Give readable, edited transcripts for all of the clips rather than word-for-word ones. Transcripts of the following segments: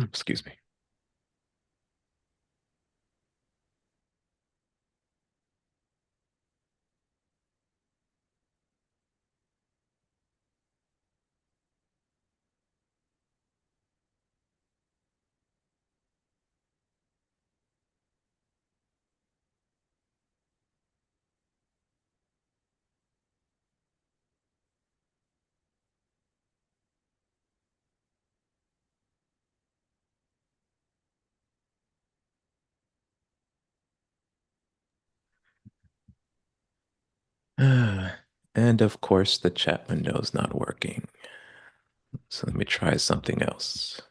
Excuse me. And of course, the chat window is not working. So let me try something else.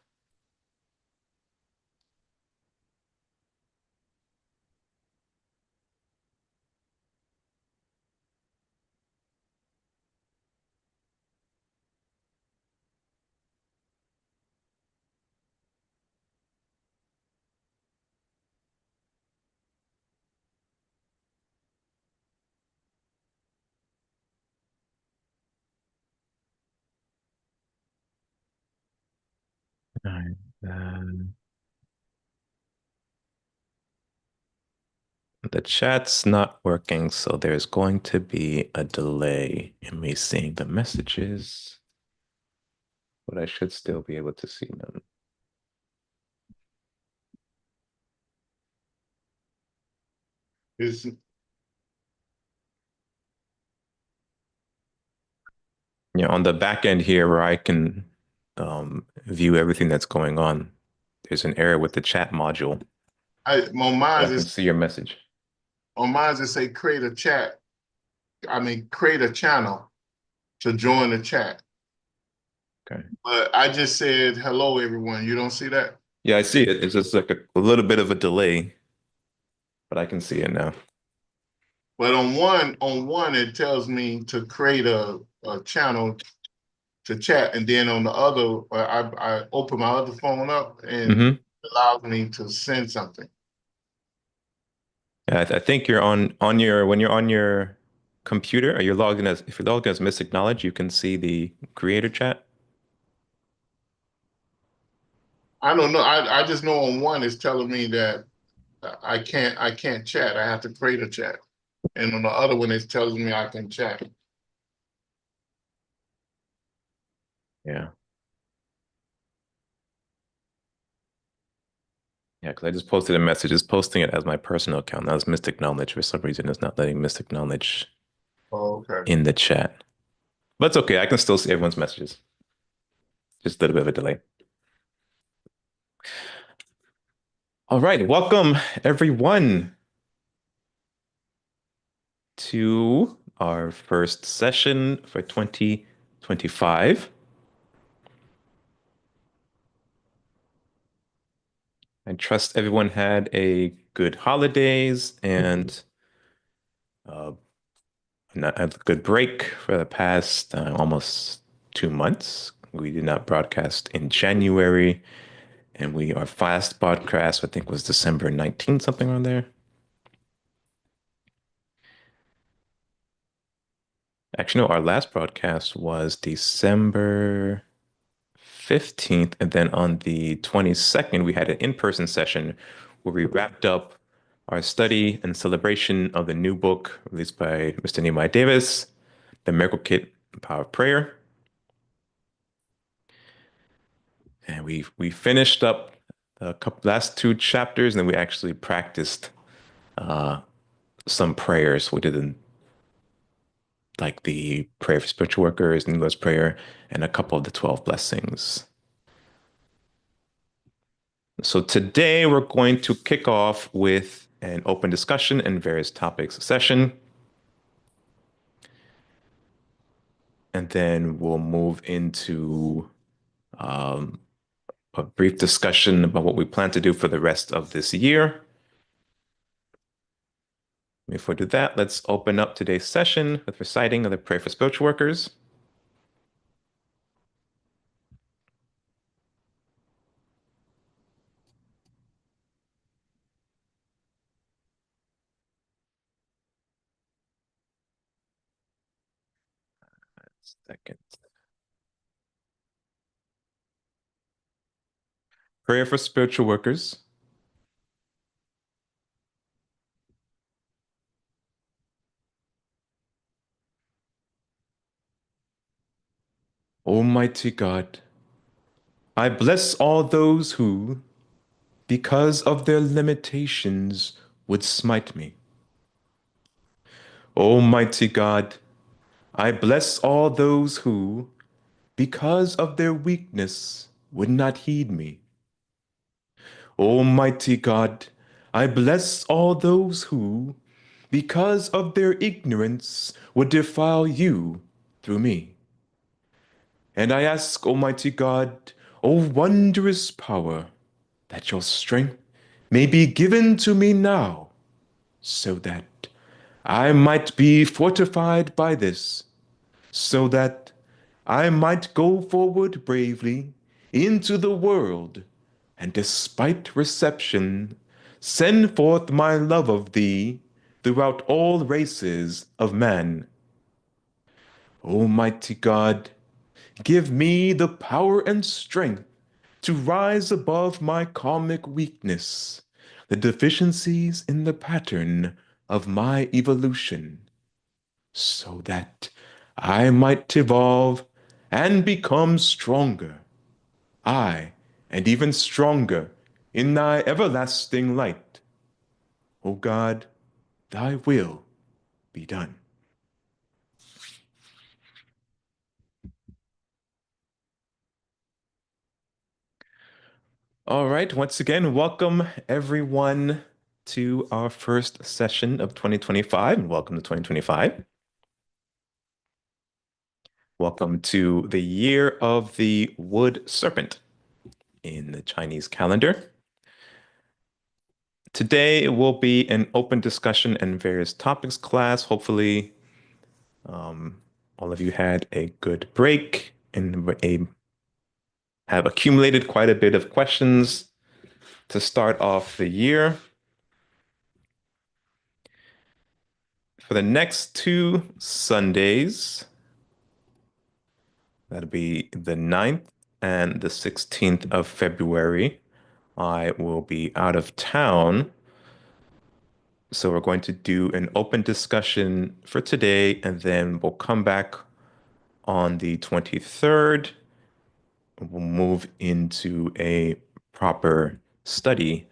All right. Um, the chat's not working, so there's going to be a delay in me seeing the messages, but I should still be able to see them. Is Yeah, on the back end here where I can view everything that's going on, there's an error with the chat module, on but mine I can is see your message. on mine it say create a chat. I mean create a channel to join the chat. Okay. But I just said hello everyone. You don't see that? Yeah, I see it. It's just like a little bit of a delay, but I can see it now. But on one it tells me to create a channel to chat, and then on the other I open my other phone up and Hmm. it allows me to send something. Yeah, I think you're on your when you're on your computer, or you're logged in as if you're logged in as Mystic Knowledge, you can see the creator chat. I don't know. I just know on one it's telling me that I can't chat. I have to create a chat. And on the other one it tells me I can chat. Yeah. Yeah, because I just posted a message. It's posting it as my personal account. That was Mystic Knowledge. For some reason, it's not letting Mystic Knowledge Oh, okay. in the chat. But it's okay. I can still see everyone's messages. Just a little bit of a delay. All right. Welcome, everyone, to our first session for 2025. I trust everyone had a good holidays and uh, a good break for the past almost 2 months. We did not broadcast in January, and our last broadcast, I think, was December 19th, something around there. Actually, no, our last broadcast was December 15th, and then on the 22nd, we had an in-person session where we wrapped up our study and celebration of the new book released by Mr. Nehemiah Davis, The Miracle Kit, The Power of Prayer. And we finished up the last two chapters, and then we actually practiced uh, some prayers. We did like the prayer for spiritual workers, New Lord's Prayer, and a couple of the 12 blessings. So today we're going to kick off with an open discussion and various topics session. And then we'll move into um, a brief discussion about what we plan to do for the rest of this year. Before we do that, let's open up today's session with reciting of the Prayer for Spiritual Workers. Second. Prayer for spiritual workers. Almighty God, I bless all those who, because of their limitations, would smite me. Almighty God, I bless all those who, because of their weakness, would not heed me. Almighty God, I bless all those who, because of their ignorance, would defile you through me. And I ask, Almighty God, O wondrous power, that your strength may be given to me now, so that I might be fortified by this, so that I might go forward bravely into the world, and despite reception, send forth my love of thee throughout all races of man. Almighty God, give me the power and strength to rise above my karmic weakness, the deficiencies in the pattern of my evolution, so that I might evolve and become stronger, I, and even stronger in thy everlasting light. O God, thy will be done. All right, once again, welcome everyone to our first session of 2025, and welcome to 2025. Welcome to the year of the wood serpent in the Chinese calendar. Today will be an open discussion and various topics class. Hopefully, all of you had a good break and have accumulated quite a bit of questions to start off the year. For the next two Sundays, that'll be the 9th and the 16th of February, I will be out of town. So we're going to do an open discussion for today, and then we'll come back on the 23rd. We'll move into a proper study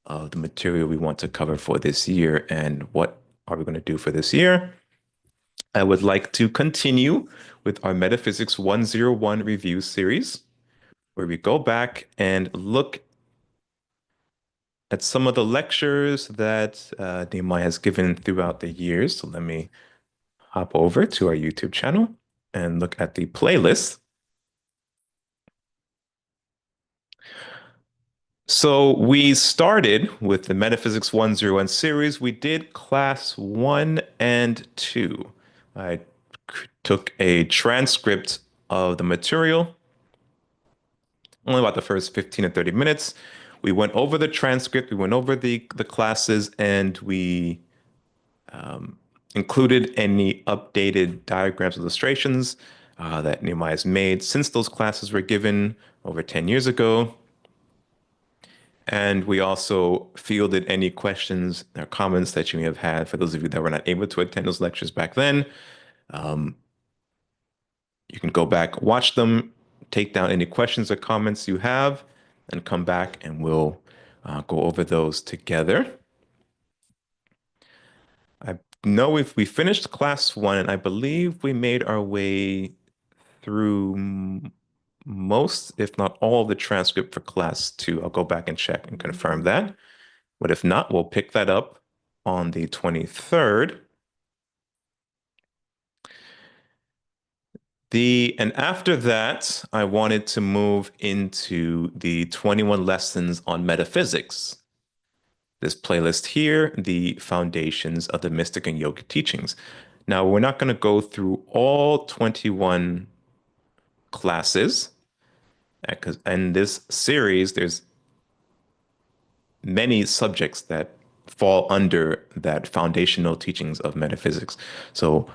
of the material we want to cover for this year and what are we going to do for this year. I would like to continue with our Metaphysics 101 review series, where we go back and look at some of the lectures that Nehemiah has given throughout the years. So let me hop over to our YouTube channel and look at the playlist. So we started with the Metaphysics 101 series. We did class 1 and 2. I took a transcript of the material, only about the first 15 to 30 minutes. We went over the transcript, we went over the classes, and we included any updated diagrams, illustrations that Nehemiah's made since those classes were given over 10 years ago. And we also fielded any questions or comments that you may have had for those of you that were not able to attend those lectures back then. You can go back, watch them, take down any questions or comments you have, and come back and we'll go over those together. I know if we finished class 1, and I believe we made our way through most, if not all, of the transcript for class 2. I'll go back and check and confirm that. But if not, we'll pick that up on the 23rd. And after that, I wanted to move into the 21 lessons on metaphysics. This playlist here, the foundations of the mystic and yogic teachings. Now, we're not going to go through all 21 classes, because in this series, there's many subjects that fall under that foundational teachings of metaphysics. So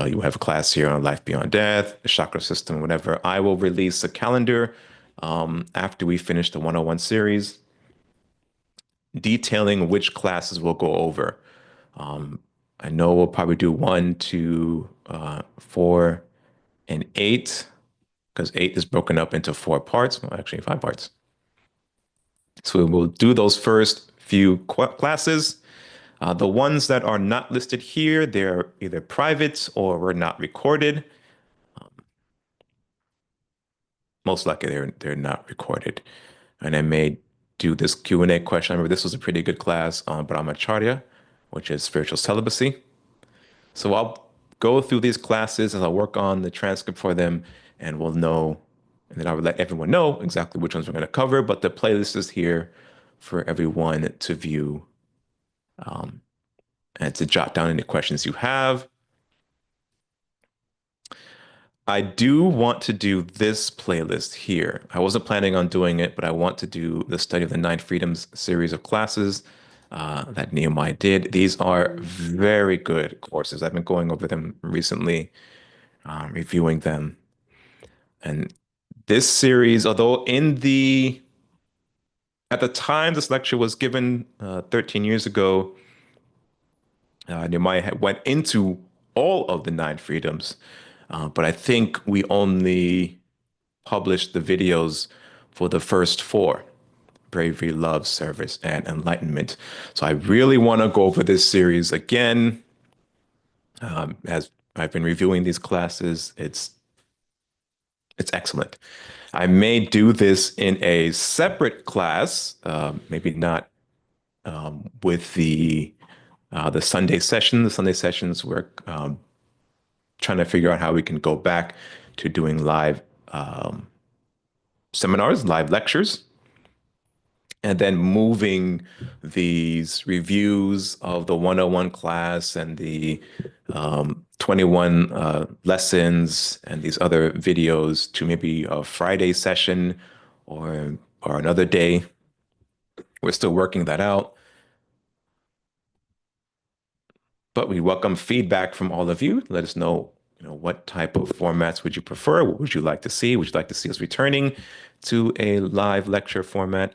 you have a class here on life beyond death, the chakra system, whatever. I will release a calendar after we finish the 101 series, detailing which classes we'll go over. Um, I know we'll probably do 1, 2, 4, and 8, because 8 is broken up into 4 parts, well, actually 5 parts. So we'll do those first few classes. The ones that are not listed here, they're either private or were not recorded. Most likely they're not recorded. And I may do this Q&A question. I remember this was a pretty good class on brahmacharya, which is spiritual celibacy. So I'll go through these classes as I work on the transcript for them, and we'll know, and then I will let everyone know exactly which ones we're going to cover. But the playlist is here for everyone to view, um, and to jot down any questions you have. I do want to do this playlist here. I wasn't planning on doing it, but I want to do the Study of the Nine Freedoms series of classes that Nehemiah did. These are very good courses. I've been going over them recently, reviewing them. And this series, although at the time this lecture was given 13 years ago, Nehemiah went into all of the nine freedoms, but I think we only published the videos for the first four: bravery, love, service, and enlightenment. So I really want to go over this series again. As I've been reviewing these classes, it's excellent. I may do this in a separate class, maybe not with the Sunday session. The Sunday sessions we're trying to figure out how we can go back to doing live seminars, live lectures, and then moving these reviews of the 101 class and the 21 lessons and these other videos to maybe a Friday session or another day. We're still working that out, but we welcome feedback from all of you. Let us know, what type of formats would you prefer? What would you like to see? Would you like to see us returning to a live lecture format?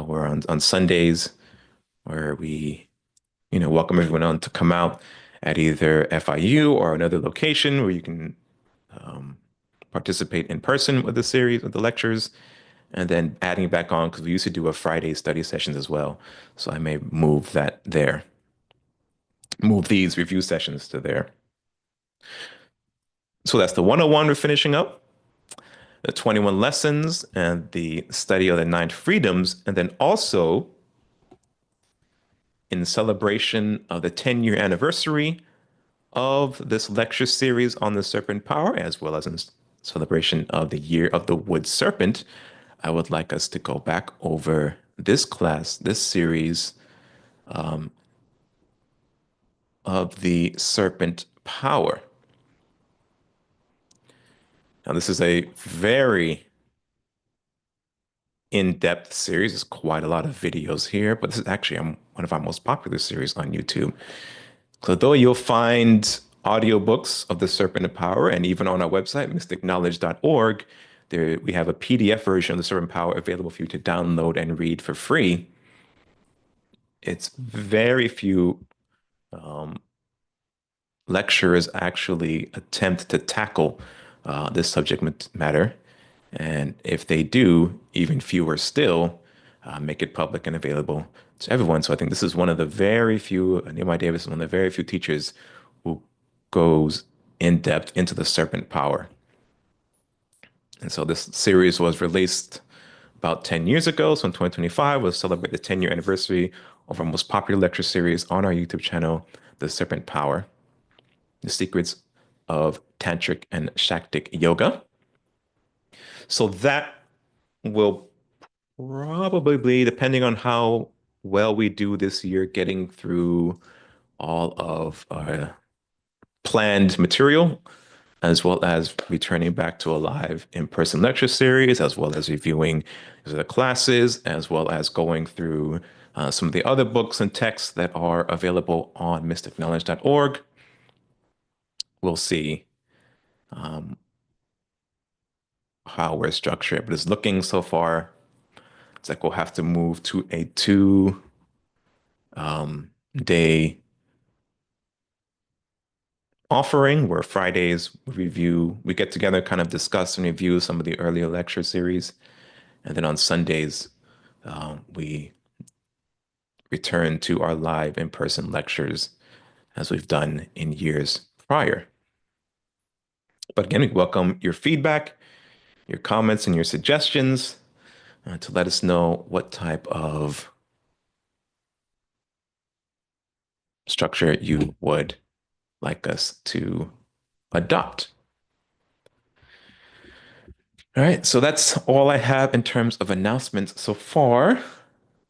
We're on Sundays, where we, welcome everyone on to come out at either FIU or another location where you can participate in person with the series of the lectures, and then adding back on, because we used to do a Friday study sessions as well. So I may move that there, move these review sessions to there. So that's the 101 we're finishing up, the 21 lessons, and the study of the nine freedoms. And then also, in celebration of the 10-year anniversary of this lecture series on the serpent power, as well as in celebration of the year of the wood serpent, I would like us to go back over this class, this series of the serpent power. Now, this is a very in-depth series. There's quite a lot of videos here, but this is actually one of our most popular series on YouTube. So though you'll find audiobooks of The Serpent of Power, and even on our website, mysticknowledge.org, there we have a PDF version of The Serpent of Power available for you to download and read for free. It's very few lecturers actually attempt to tackle this subject matter. And if they do, even fewer still make it public and available to everyone. So I think this is one of the very few, Nehemiah Davis is one of the very few teachers who goes in depth into the serpent power. And so this series was released about 10 years ago. So in 2025, we'll celebrate the 10-year anniversary of our most popular lecture series on our YouTube channel, The Serpent Power: The Secrets of Tantric and Shaktic Yoga. So that will probably be, depending on how well we do this year, getting through all of our planned material, as well as returning back to a live in-person lecture series, as well as reviewing the classes, as well as going through some of the other books and texts that are available on mystickknowledge.org. We'll see. how we're structured, but it's looking so far. It's like we'll have to move to a two day offering where Fridays we get together, kind of discuss and review some of the earlier lecture series. And then on Sundays, we return to our live in-person lectures as we've done in years prior. But again, we welcome your feedback, your comments, and your suggestions to let us know what type of structure you would like us to adopt. All right, so that's all I have in terms of announcements so far.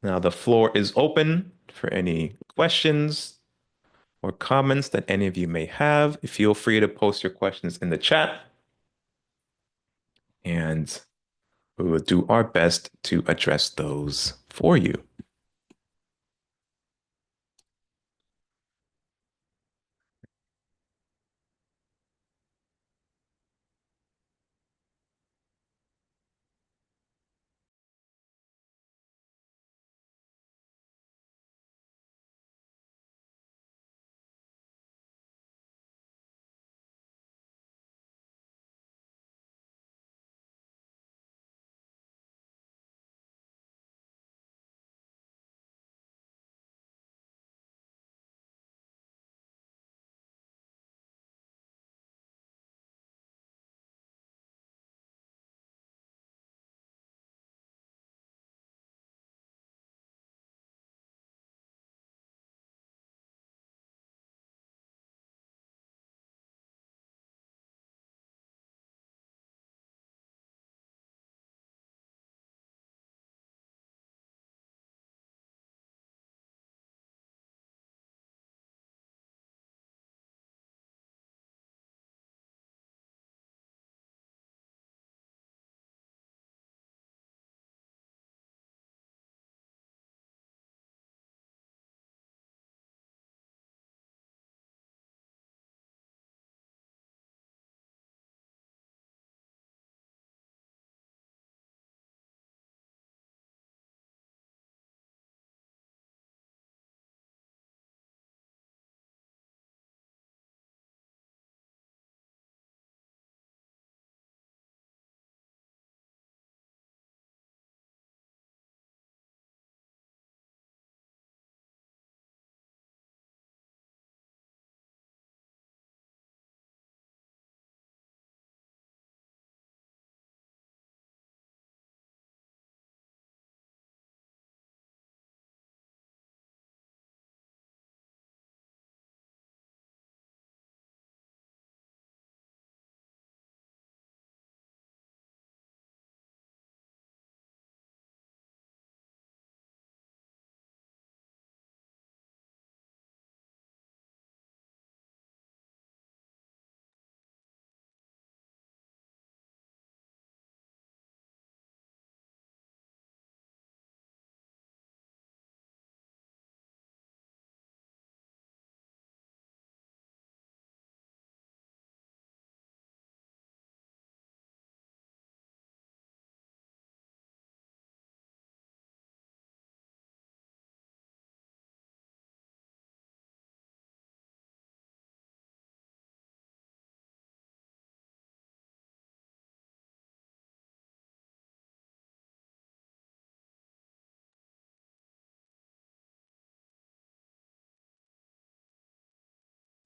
Now the floor is open for any questions or comments that any of you may have. Feel free to post your questions in the chat, and we will do our best to address those for you.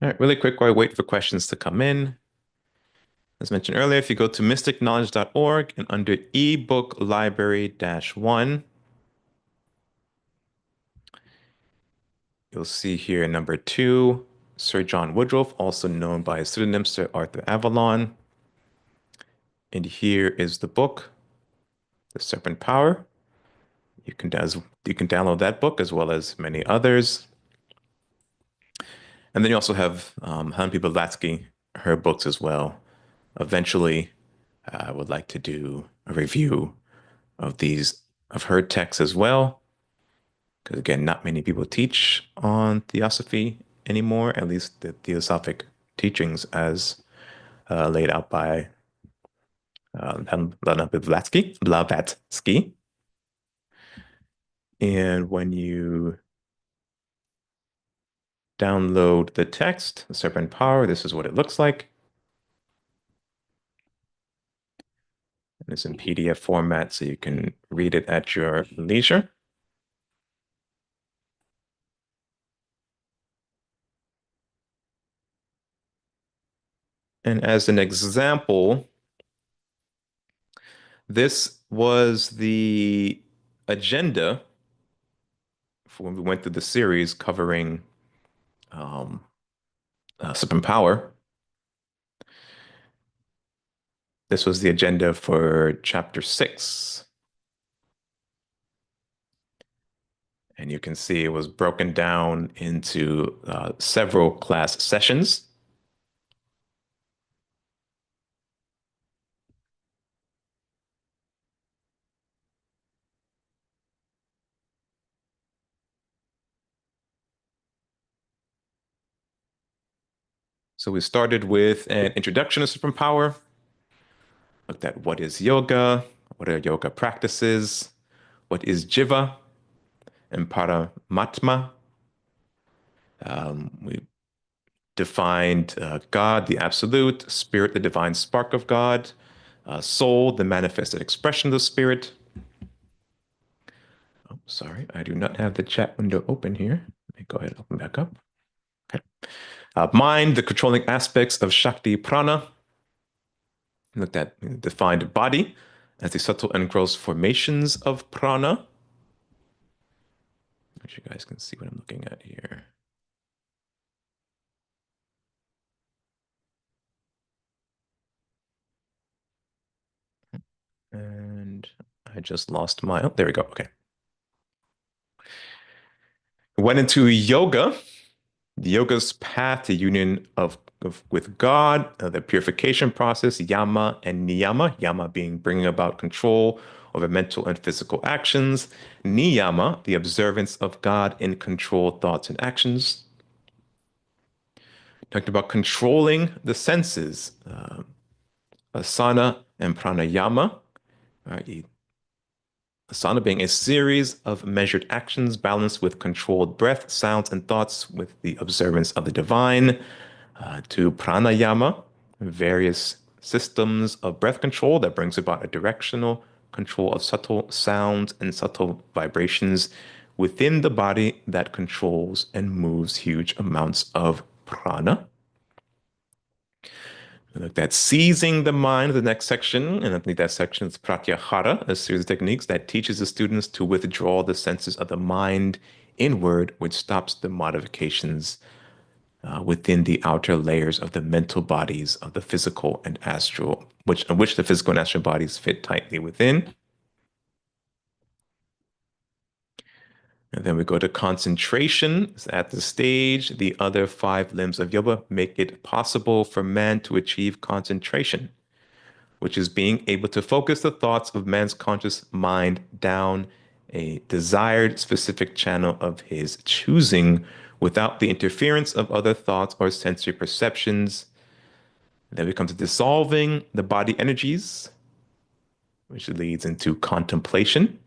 All right, really quick while I wait for questions to come in. As mentioned earlier, if you go to mysticknowledge.org and under ebook library-1, you'll see here number 2, Sir John Woodruff, also known by his pseudonym Sir Arthur Avalon. And here is the book, The Serpent Power. You can download that book as well as many others. And then you also have Helen Blavatsky, her books as well. Eventually, I would like to do a review of her texts as well. Because again, not many people teach on theosophy anymore, at least the theosophic teachings as laid out by Blavatsky. And when you download the text, the Serpent Power, this is what it looks like. And it's in PDF format, so you can read it at your leisure. And as an example, this was the agenda for when we went through the series covering um, Serpent Power. This was the agenda for chapter 6. And you can see it was broken down into several class sessions. So we started with an introduction to Supreme Power, looked at what is yoga, what are yoga practices, what is jiva and paramatma. We defined God, the absolute, spirit, the divine spark of God, soul, the manifested expression of the spirit. Oh, sorry, I do not have the chat window open here. Let me go ahead and open back up. Okay. Mind, the controlling aspects of Shakti prana. Looked at defined body as the subtle and gross formations of prana. Make sure you guys can see what I'm looking at here. And I just lost my, oh, there we go. Okay. Went into yoga, the yoga's path to union with God, the purification process, yama and niyama, yama being bringing about control over mental and physical actions, niyama, the observance of God in controlled thoughts and actions. Talked about controlling the senses, asana and pranayama. Right? Asana being a series of measured actions balanced with controlled breath, sounds, and thoughts with the observance of the divine. To pranayama, various systems of breath control that brings about a directional control of subtle sounds and subtle vibrations within the body that controls and moves huge amounts of prana. Look at seizing the mind, the next section, and underneath that section is pratyahara, a series of techniques that teaches the students to withdraw the senses of the mind inward, which stops the modifications within the outer layers of the mental bodies of the physical and astral, which the physical and astral bodies fit tightly within. And then we go to concentration. At this stage, the other 5 limbs of yoga make it possible for man to achieve concentration, which is being able to focus the thoughts of man's conscious mind down a desired specific channel of his choosing without the interference of other thoughts or sensory perceptions. Then we come to dissolving the body energies, which leads into contemplation.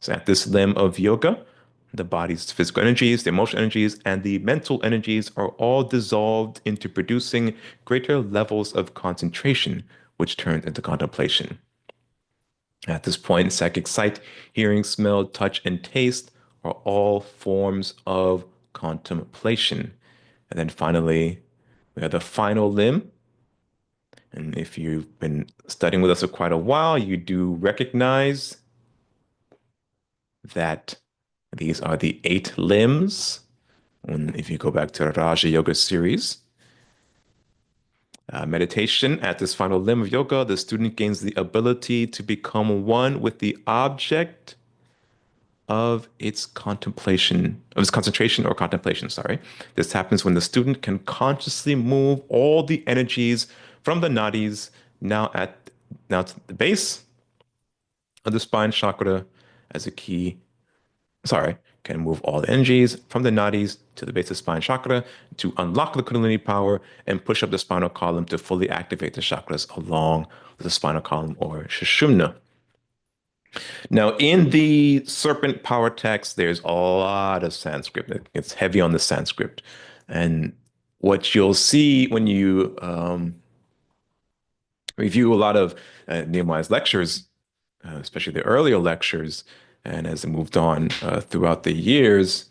So at this limb of yoga, the body's physical energies, the emotional energies, and the mental energies are all dissolved into producing greater levels of concentration, which turns into contemplation. At this point, psychic sight, hearing, smell, touch, and taste are all forms of contemplation. And then finally, we have the final limb. And if you've been studying with us for quite a while, you do recognize that these are the 8 limbs. And if you go back to the Raja Yoga series, meditation at this final limb of yoga, the student gains the ability to become one with the object of its concentration or contemplation, sorry. This happens when the student can consciously move all the energies from the nadis now to the base of the spine chakra as a key sorry, can move all the energies from the nadis to the base of spine chakra to unlock the Kundalini power and push up the spinal column to fully activate the chakras along with the spinal column or Sushumna. Now, in the serpent power text, there's a lot of Sanskrit. It's heavy on the Sanskrit. And what you'll see when you review a lot of Nehemiah's lectures, especially the earlier lectures, and as it moved on throughout the years,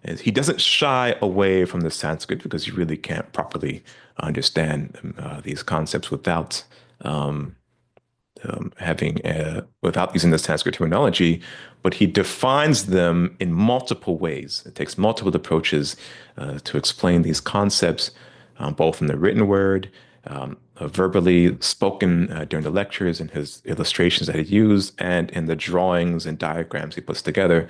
is he doesn't shy away from the Sanskrit because you really can't properly understand these concepts without using the Sanskrit terminology, but he defines them in multiple ways. It takes multiple approaches to explain these concepts, both in the written word, verbally spoken during the lectures and his illustrations that he used, and in the drawings and diagrams he puts together.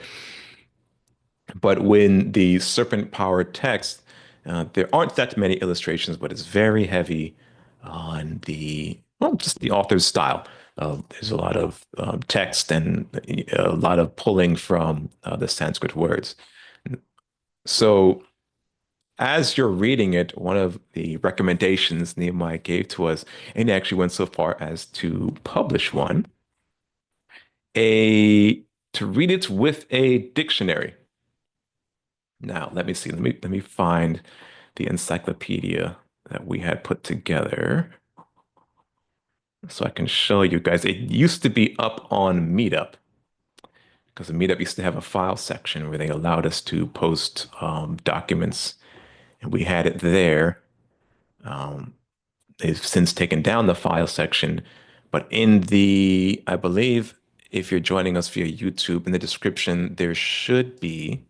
But when the serpent power text, there aren't that many illustrations, but it's very heavy on just the author's style. There's a lot of text and a lot of pulling from the Sanskrit words. So as you're reading it, one of the recommendations Nehemiah gave to us, and he actually went so far as to publish one, a to read it with a dictionary. Now, let me see. Let me find the encyclopedia that we had put together so I can show you guys. It used to be up on MeetUp because the MeetUp used to have a file section where they allowed us to post documents, and we had it there. Um, they've since taken down the file section, but I believe, if you're joining us via YouTube, in the description there should be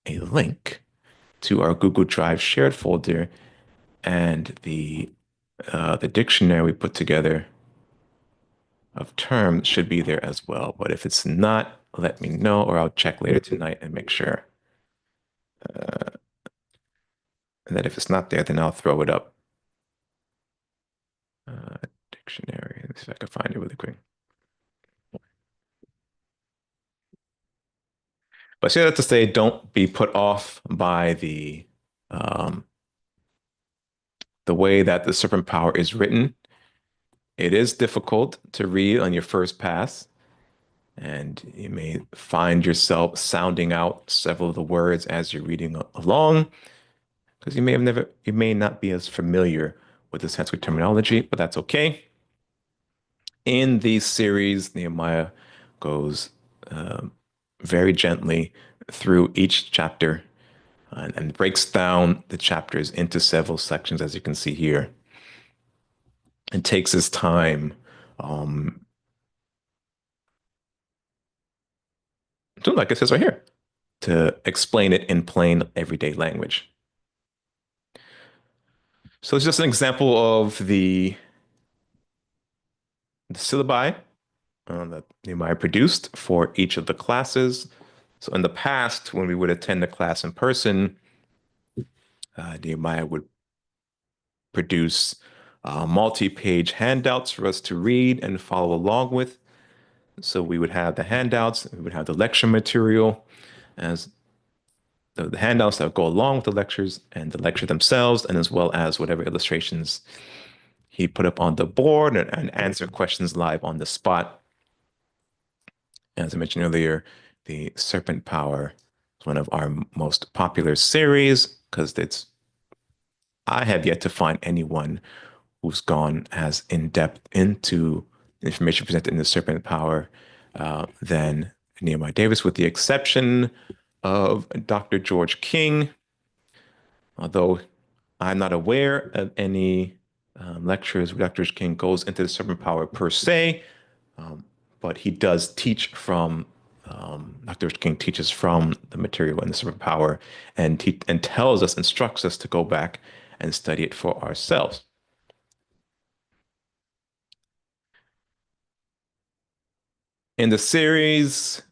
a link to our Google Drive shared folder, and the dictionary we put together of terms should be there as well. But if it's not, let me know, or I'll check later tonight and make sure. And that if it's not there, then I'll throw it up. Uh, Dictionary. Let's see if I can find it really quick. But say that to say, don't be put off by um, the way that the serpent power is written. It is difficult to read on your first pass, and you may find yourself sounding out several of the words as you're reading along, because you may not be as familiar with the Sanskrit terminology, but that's okay. In these series, Nehemiah goes um, very gently through each chapter and breaks down the chapters into several sections, as you can see here, and takes his time um, like it says right here, to explain it in plain everyday language. So it's just an example of the syllabi that Nehemiah produced for each of the classes. So in the past, when we would attend the class in person, Nehemiah would produce multi-page handouts for us to read and follow along with. So we would have the handouts, we would have the lecture material as the handouts that go along with the lectures and the lecture themselves, and as well as whatever illustrations he put up on the board and answer questions live on the spot. As I mentioned earlier, the Serpent Power is one of our most popular series because I have yet to find anyone who's gone as in depth into the information presented in the Serpent Power than Nehemiah Davis, with the exception of Dr. George King, although I'm not aware of any lectures where Dr. King goes into the Serpent Power per se, but he does teach from, Dr. King teaches from the material in the Serpent Power and tells us, instructs us to go back and study it for ourselves. In the series,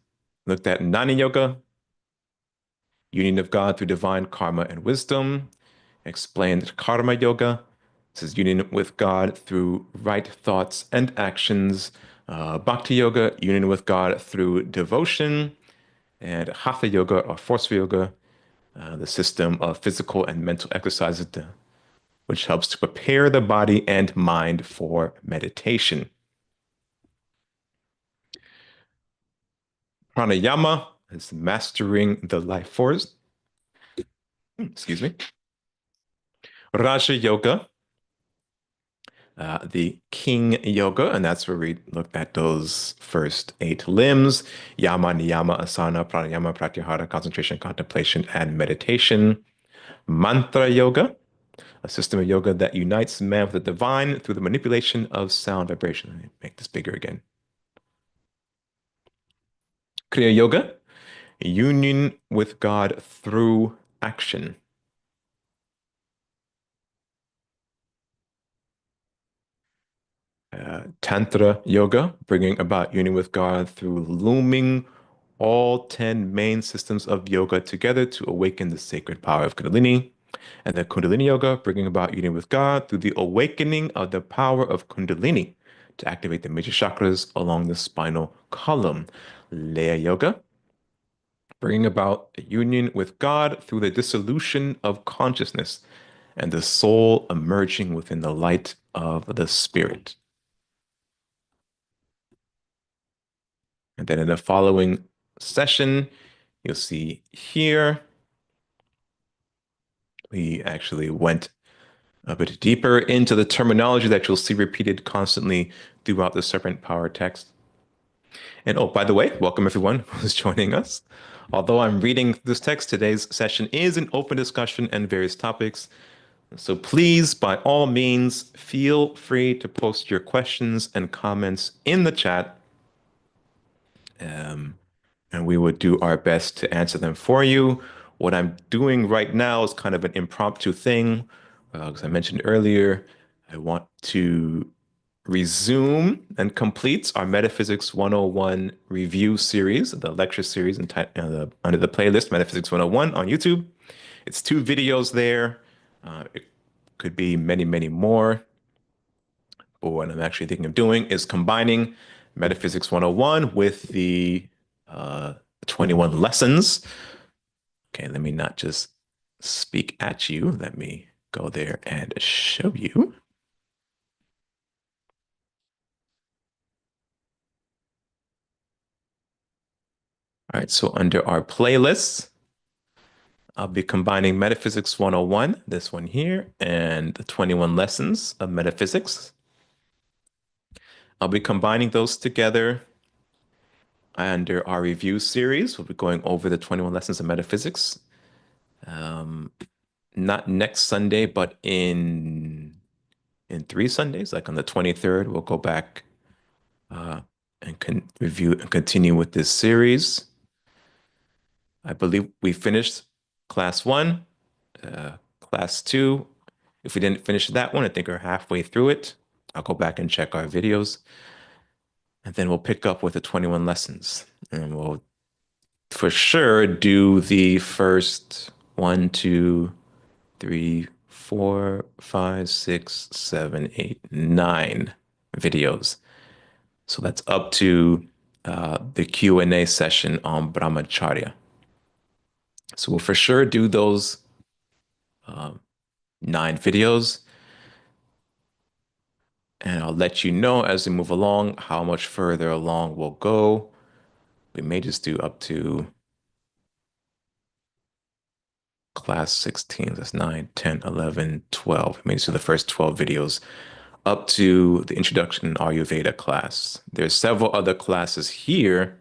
looked at Jnana Yoga, union of God through divine karma and wisdom, explained Karma Yoga. This is union with God through right thoughts and actions Bhakti Yoga, union with God through devotion, and Hatha Yoga or forceful yoga, the system of physical and mental exercises which helps to prepare the body and mind for meditation. Pranayama is mastering the life force. Excuse me. Raja Yoga, the King Yoga, and that's where we looked at those first 8 limbs: Yama, Niyama, Asana, Pranayama, Pratyahara, concentration, contemplation, and meditation. Mantra Yoga, a system of yoga that unites man with the divine through the manipulation of sound vibration. Let me make this bigger again. Kriya Yoga, union with God through action. Tantra Yoga, bringing about union with God through looming all 10 main systems of yoga together to awaken the sacred power of Kundalini. And the Kundalini Yoga, bringing about union with God through the awakening of the power of Kundalini to activate the major chakras along the spinal column. Laya Yoga, bringing about a union with God through the dissolution of consciousness and the soul emerging within the light of the spirit. And then in the following session, you'll see here, we actually went a bit deeper into the terminology that you'll see repeated constantly throughout the Serpent Power text. And oh, by the way, welcome everyone who's joining us. Although I'm reading this text, today's session is an open discussion and various topics. So please, by all means, feel free to post your questions and comments in the chat. And we would do our best to answer them for you. What I'm doing right now is kind of an impromptu thing. As I mentioned earlier, I want to resume and complete our Metaphysics 101 review series, the lecture series under the playlist Metaphysics 101 on YouTube. It's 2 videos there. It could be many, many more. But what I'm actually thinking of doing is combining Metaphysics 101 with the 21 lessons. Okay, let me not just speak at you. Let me go there and show you. All right, so under our playlists, I'll be combining Metaphysics 101, this one here, and the 21 lessons of metaphysics. I'll be combining those together under our review series. We'll be going over the 21 lessons of metaphysics. Not next Sunday, but in 3 Sundays, like on the 23rd, we'll go back and review and continue with this series. I believe we finished class 1, class 2. If we didn't finish that one, I think we're halfway through it. I'll go back and check our videos. And then we'll pick up with the 21 lessons. And we'll for sure do the first 1, 2, 3, 4, 5, 6, 7, 8, 9 videos. So that's up to the Q&A session on Brahmacharya. So we'll for sure do those 9 videos. And I'll let you know as we move along how much further along we'll go. We may just do up to class 16. That's 9, 10, 11, 12. We may just do the first 12 videos up to the introduction Ayurveda class. There's several other classes here,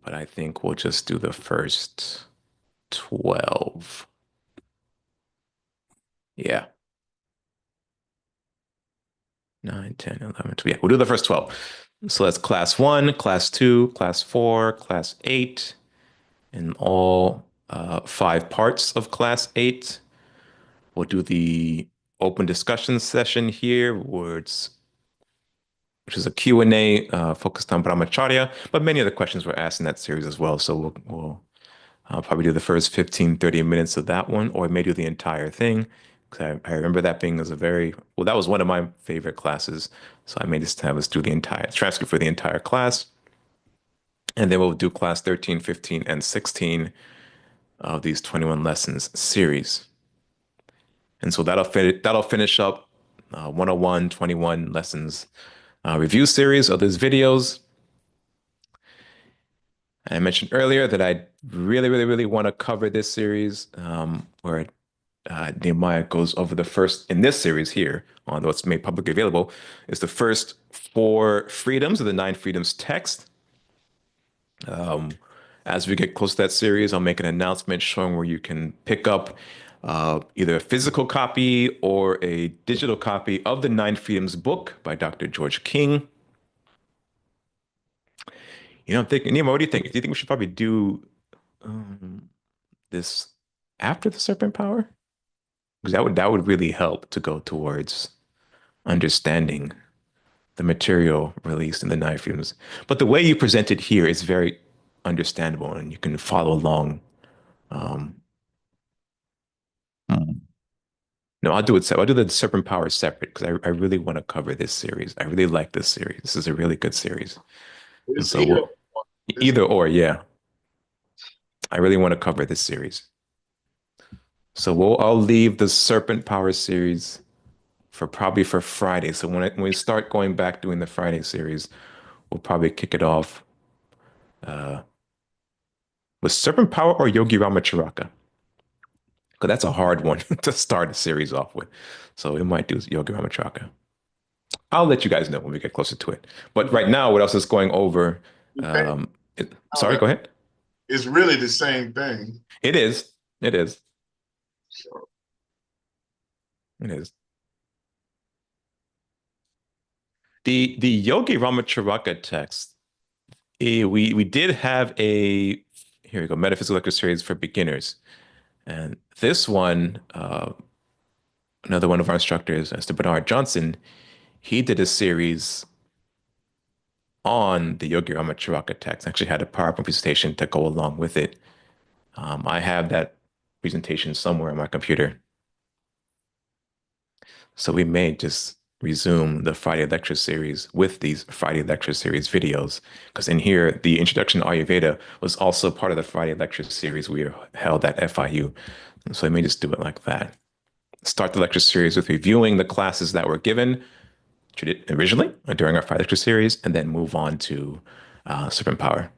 but I think we'll just do the first 12. Yeah. 9, 10, 11, 12. Yeah, we'll do the first 12. So that's class 1, class 2, class 4, class 8, and all 5 parts of class 8. We'll do the open discussion session here, which is a Q&A focused on Brahmacharya, but many other questions were asked in that series as well. So we'll probably do the first 15, 30 minutes of that one, or maybe do the entire thing. 'Cause I remember that being as a very, well, that was one of my favorite classes. So I made this to have us do the entire transcript for the entire class. And then we'll do class 13, 15, and 16 of these 21 lessons series. And so that'll finish up 101, 21 lessons review series of these videos. I mentioned earlier that I really want to cover this series where Nehemiah goes over the first in this series here, although it's made publicly available, is the first four freedoms of the nine freedoms text. As we get close to that series, I'll make an announcement showing where you can pick up either a physical copy or a digital copy of the Nine Freedoms book by Dr. George King. I'm thinking, Nima, what do you think? Do you think we should probably do this after the serpent power? Because that would really help to go towards understanding the material released in the Nine Freedoms. But the way you present it here is very understandable, and you can follow along. Um, hmm. No, I'll do it. I'll do the serpent power separate because I really want to cover this series. I really like this series. This is a really good series, and It's so either we'll it's either or. Yeah, I really want to cover this series. So I'll leave the serpent power series for probably for Friday. So when we start going back doing the Friday series, we'll probably kick it off with serpent power or Yogi Ramacharaka. Because that's a hard one to start a series off with. So we might do Yogi Ramacharaka. I'll let you guys know when we get closer to it. But right now, what else is going over? the same Um, sorry, power. go ahead. It's really the same thing. It is. It is. So It is. The Yogi Ramacharaka text. We did have a here we go metaphysical lecture series for beginners, and this one, another one of our instructors, Mr. Bernard Johnson, he did a series on the Yogi Ramacharaka text. Actually, had a PowerPoint presentation to go along with it. I have that presentation somewhere on my computer. So we may just resume the Friday lecture series with these Friday lecture series videos. Because in here, the introduction to Ayurveda was also part of the Friday lecture series we held at FIU. So I may just do it like that. Start the lecture series with reviewing the classes that were given originally during our Friday lecture series, and then move on to Serpent Power.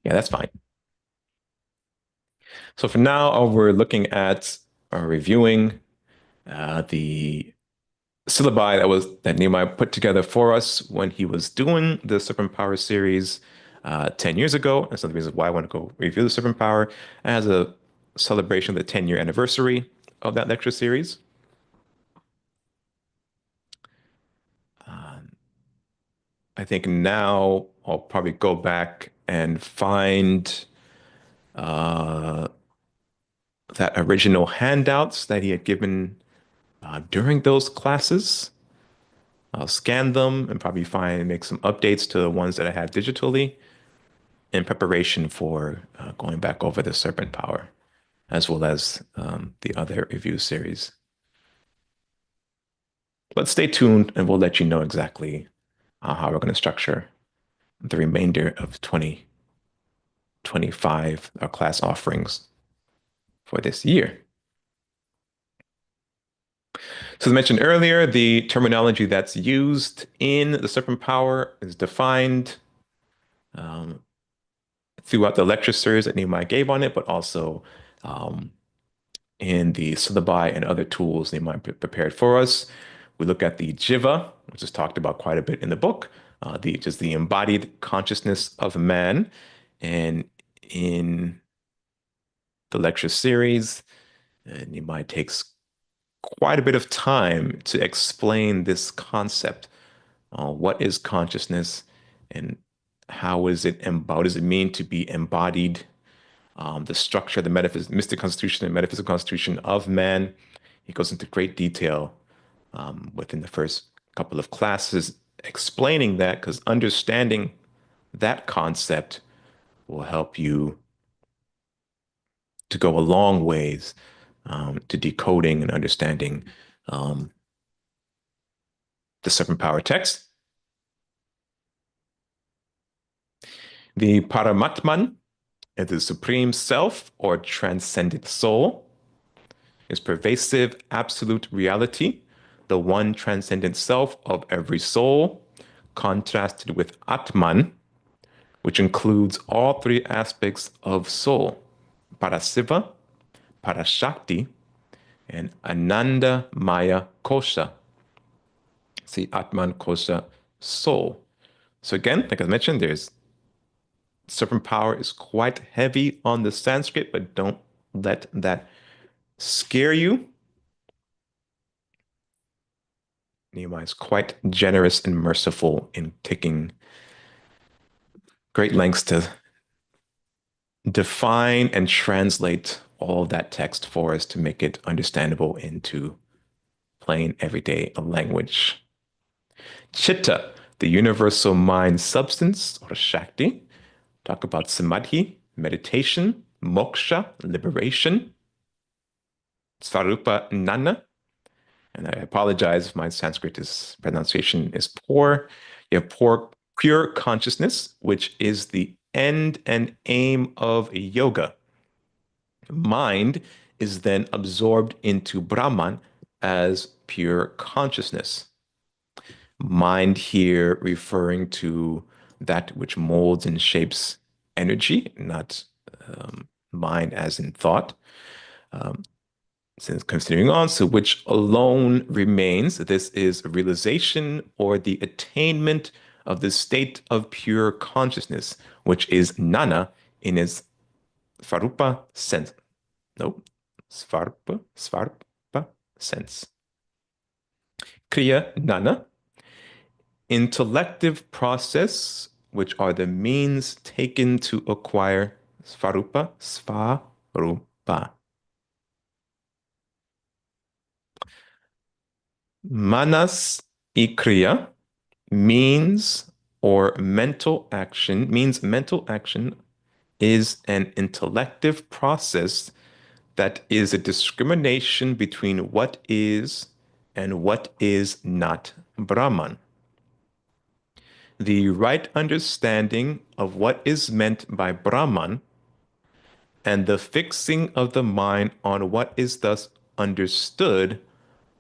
Yeah, that's fine. So for now, we're looking at reviewing the syllabi that Nehemiah put together for us when he was doing the Serpent Power series 10 years ago. That's one of the reasons why I want to go review the Serpent Power as a celebration of the 10-year anniversary of that lecture series. Um, I think now I'll probably go back and find uh, that original handouts that he had given during those classes. I'll scan them and probably make some updates to the ones that I have digitally in preparation for going back over the Serpent Power, as well as the other review series. But stay tuned and we'll let you know exactly how we're going to structure the remainder of 2025, our class offerings for this year. So as mentioned earlier, the terminology that's used in the Serpent Power is defined um, throughout the lecture series that Nehemiah gave on it, but also um, in the syllabi and other tools Nehemiah prepared for us. We look at the jiva, which is talked about quite a bit in the book, just the embodied consciousness of man. And in the lecture series, Nehemiah takes quite a bit of time to explain this concept. What is consciousness and how is it embodied? What does it mean to be embodied? The structure, the mystic constitution and metaphysical constitution of man. He goes into great detail within the first couple of classes explaining that because understanding that concept will help you to go a long ways to decoding and understanding the serpent power text. The Paramatman, the supreme self or transcendent soul, is pervasive absolute reality, the one transcendent self of every soul, contrasted with Atman, which includes all three aspects of soul: Parasiva, Parashakti, and Ananda Maya Kosha. See, Atman, Kosha, soul. So again, like I mentioned, there's serpent power is quite heavy on the Sanskrit, but don't let that scare you. Nehemiah is quite generous and merciful in taking great lengths to define and translate all of that text for us to make it understandable into plain everyday language. Chitta, the universal mind substance or Shakti. Talk about samadhi, meditation, moksha, liberation. Svarupa Nana, and I apologize if my Sanskrit pronunciation is poor. You have pure consciousness, which is the end and aim of yoga. Mind is then absorbed into Brahman as pure consciousness. Mind here referring to that which molds and shapes energy, not mind as in thought. Since continuing on, so which alone remains, this is a realization or the attainment of the state of pure consciousness, which is nana in its svarupa sense. Nope, svarupa sense. Kriya nana, intellective process, which are the means taken to acquire svarupa. Manas ikriya means mental action is an intellective process that is a discrimination between what is and what is not Brahman. The right understanding of what is meant by Brahman and the fixing of the mind on what is thus understood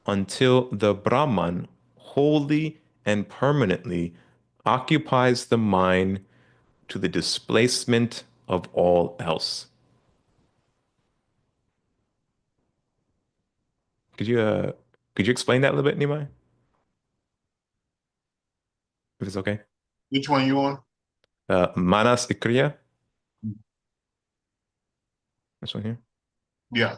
until the Brahman wholly and permanently occupies the mind to the displacement of all else. Could you uh could you explain that a little bit, Nehemiah? If it's okay. Which one you on? Manas Ikriya, this one here. Yeah.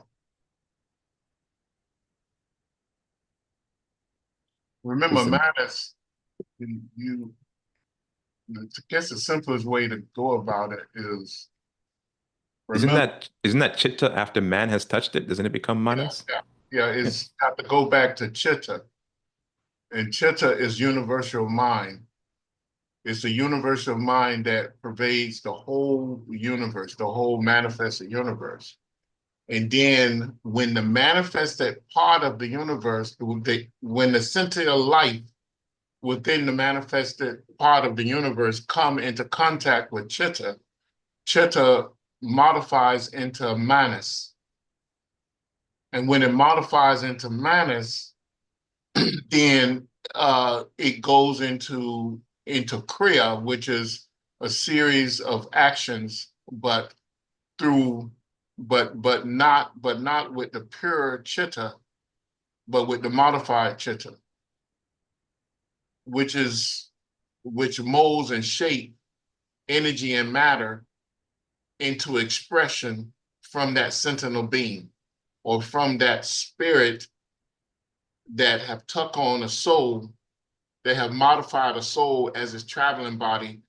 Remember, Is the, Madness, you, I guess the simplest way to go about it is isn't remember, that chitta after man has touched it? Doesn't it become yeah, manas? yeah, yeah, Yeah. it's have to go back to Chitta. And Chitta is universal mind. It's the universal mind that pervades the whole universe, the whole manifested universe. And then when the manifested part of the universe, when the center of life within the manifested part of the universe come into contact with Chitta, Chitta modifies into Manas. And when it modifies into Manas, then it goes into Kriya, which is a series of actions, but through but not with the pure Chitta, but with the modified Chitta, which molds and shape energy and matter into expression from that sentinel being or from that spirit that have took on a soul, that have modified a soul as its traveling body,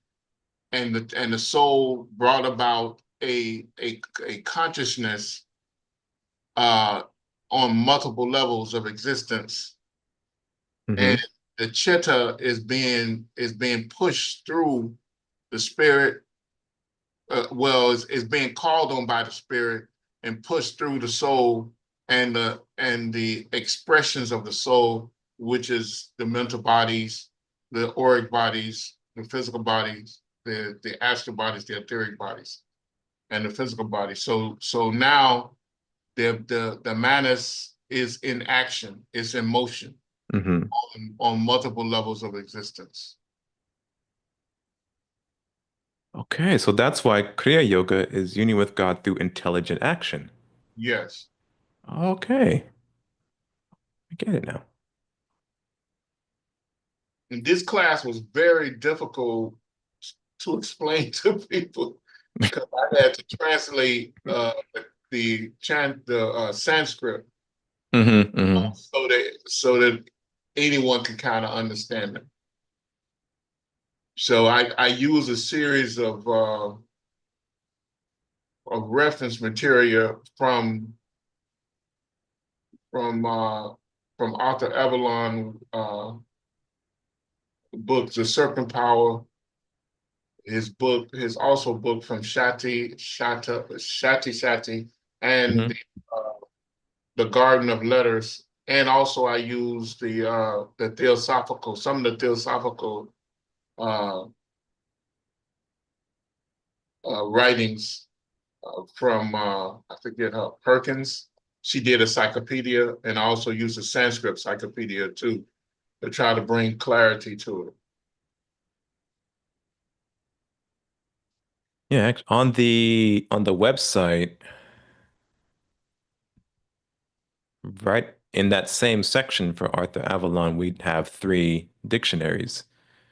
and the soul brought about a consciousness on multiple levels of existence, and Mm-hmm. the chitta is being pushed through the spirit. Well, is being called on by the spirit and pushed through the soul and the expressions of the soul, which is the mental bodies, the auric bodies, the physical bodies, the astral bodies, the etheric bodies, and the physical bodies. So now the manas is in action, it's in motion Hmm. on multiple levels of existence. Okay, so that's why Kriya Yoga is union with God through intelligent action. Yes. Okay, I get it now. And this class was very difficult to explain to people because I had to translate the Sanskrit Hmm. Hmm. so that anyone can kind of understand it. So I use a series of reference material from uh, from Arthur Avalon books, The Serpent Power, his also book from Shati, and Hmm. the Garden of Letters, and also I use the theosophical, some of the theosophical uh, writings from I forget her Perkins. She did a cyclopedia, and I also used a Sanskrit cyclopedia too to try to bring clarity to it. Yeah, on the website, right in that same section for Arthur Avalon, we have three dictionaries.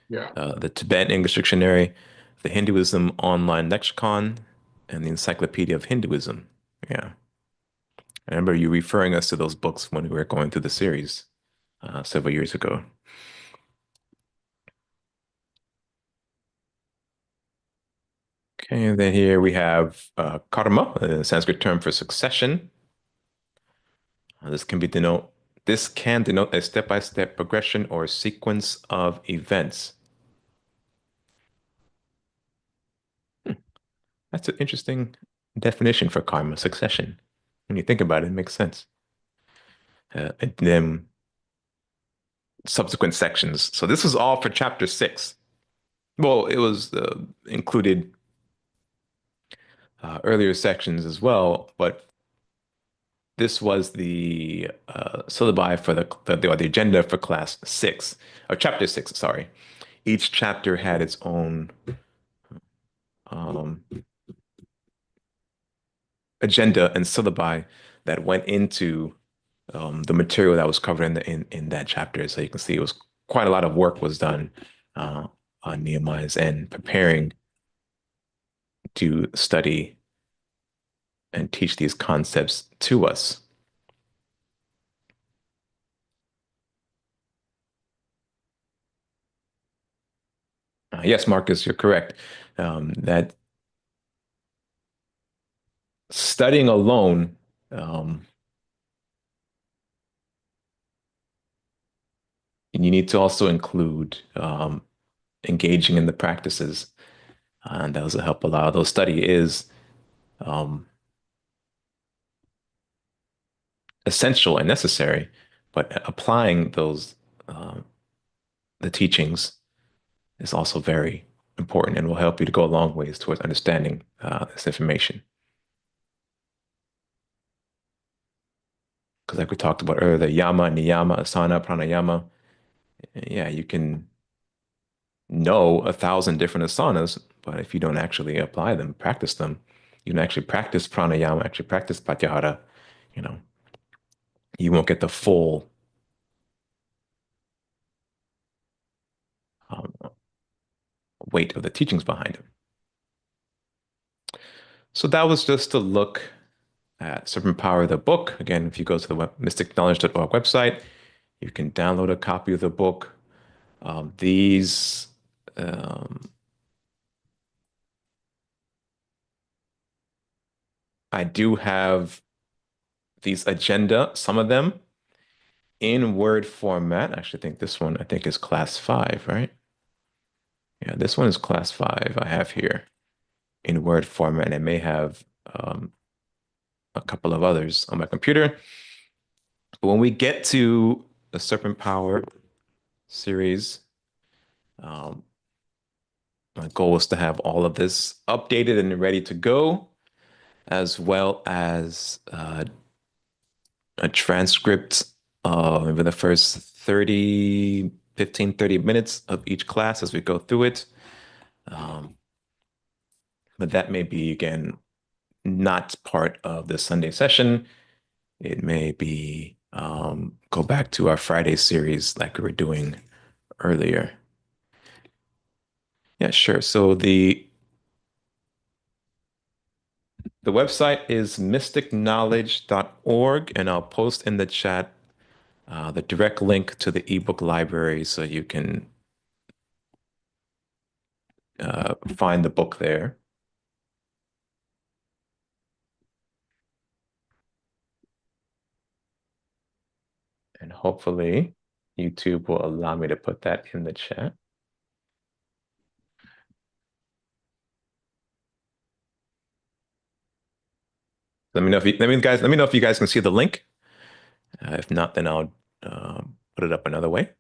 Yeah. The Tibetan English Dictionary, the Hinduism Online Lexicon, and the Encyclopedia of Hinduism. Yeah. I remember you referring us to those books when we were going through the series several years ago. Okay, and then here we have karma, a Sanskrit term for succession. This can be denote this can denote a step-by-step progression or sequence of events. That's an interesting definition for karma, succession. When you think about it, it makes sense. And then subsequent sections. So this was all for chapter 6. Well, it was included earlier sections as well, but this was the syllabi for or the agenda for class 6, or chapter 6, sorry. Each chapter had its own um, agenda and syllabi that went into the material that was covered in that chapter. So you can see it was quite a lot of work was done uh, on Nehemiah's end, preparing to study and teach these concepts to us. Yes, Marcus, you're correct. That studying alone, um, you need to also include engaging in the practices, and those will help a lot. Though study is um, essential and necessary, but applying uh, the teachings is also very important and will help you to go a long ways towards understanding this information. Because like we talked about earlier, the yama, niyama, asana, pranayama, yeah, you can know 1,000 different asanas, but if you don't actually apply them, practice them, you don't actually practice pranayama, actually practice pratyahara, you know, you won't get the full um, weight of the teachings behind them. So that was just a look at Serpent Power, the book. Again, if you go to the mysticknowledge.org website, you can download a copy of the book. These um, I do have these agenda, some of them in Word format. I actually think this one, I think is class 5, right? Yeah, this one is class 5 I have here in Word format, and I may have a couple of others on my computer. But when we get to the Serpent Power series, um, my goal is to have all of this updated and ready to go, as well as a transcript of maybe the first 30 minutes of each class as we go through it. Um, but that may be, again, not part of the Sunday session. It may be go back to our Friday series like we were doing earlier. Yeah, sure. So the website is mysticknowledge.org, and I'll post in the chat the direct link to the ebook library so you can find the book there. And hopefully YouTube will allow me to put that in the chat. Let me know if you, let me know if you guys can see the link. If not, then I'll put it up another way.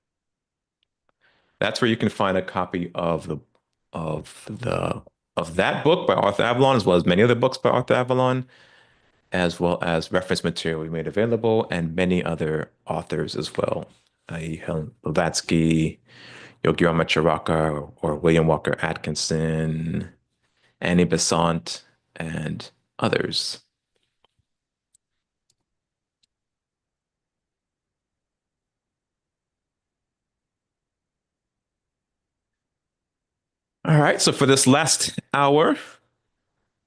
That's where you can find a copy of the of that book by Arthur Avalon, as well as many other books by Arthur Avalon, as well as reference material we made available, and many other authors as well, i.e. Helen Blavatsky, Yogi Ramacharaka, or William Walker Atkinson, Annie Besant, and others. All right, so for this last hour,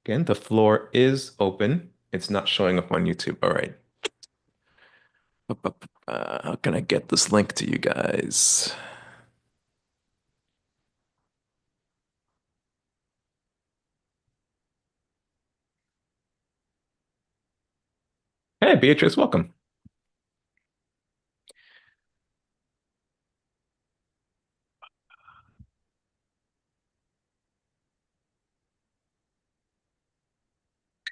again, the floor is open. It's not showing up on YouTube. All right. How can I get this link to you guys? Hey, Beatrice, welcome.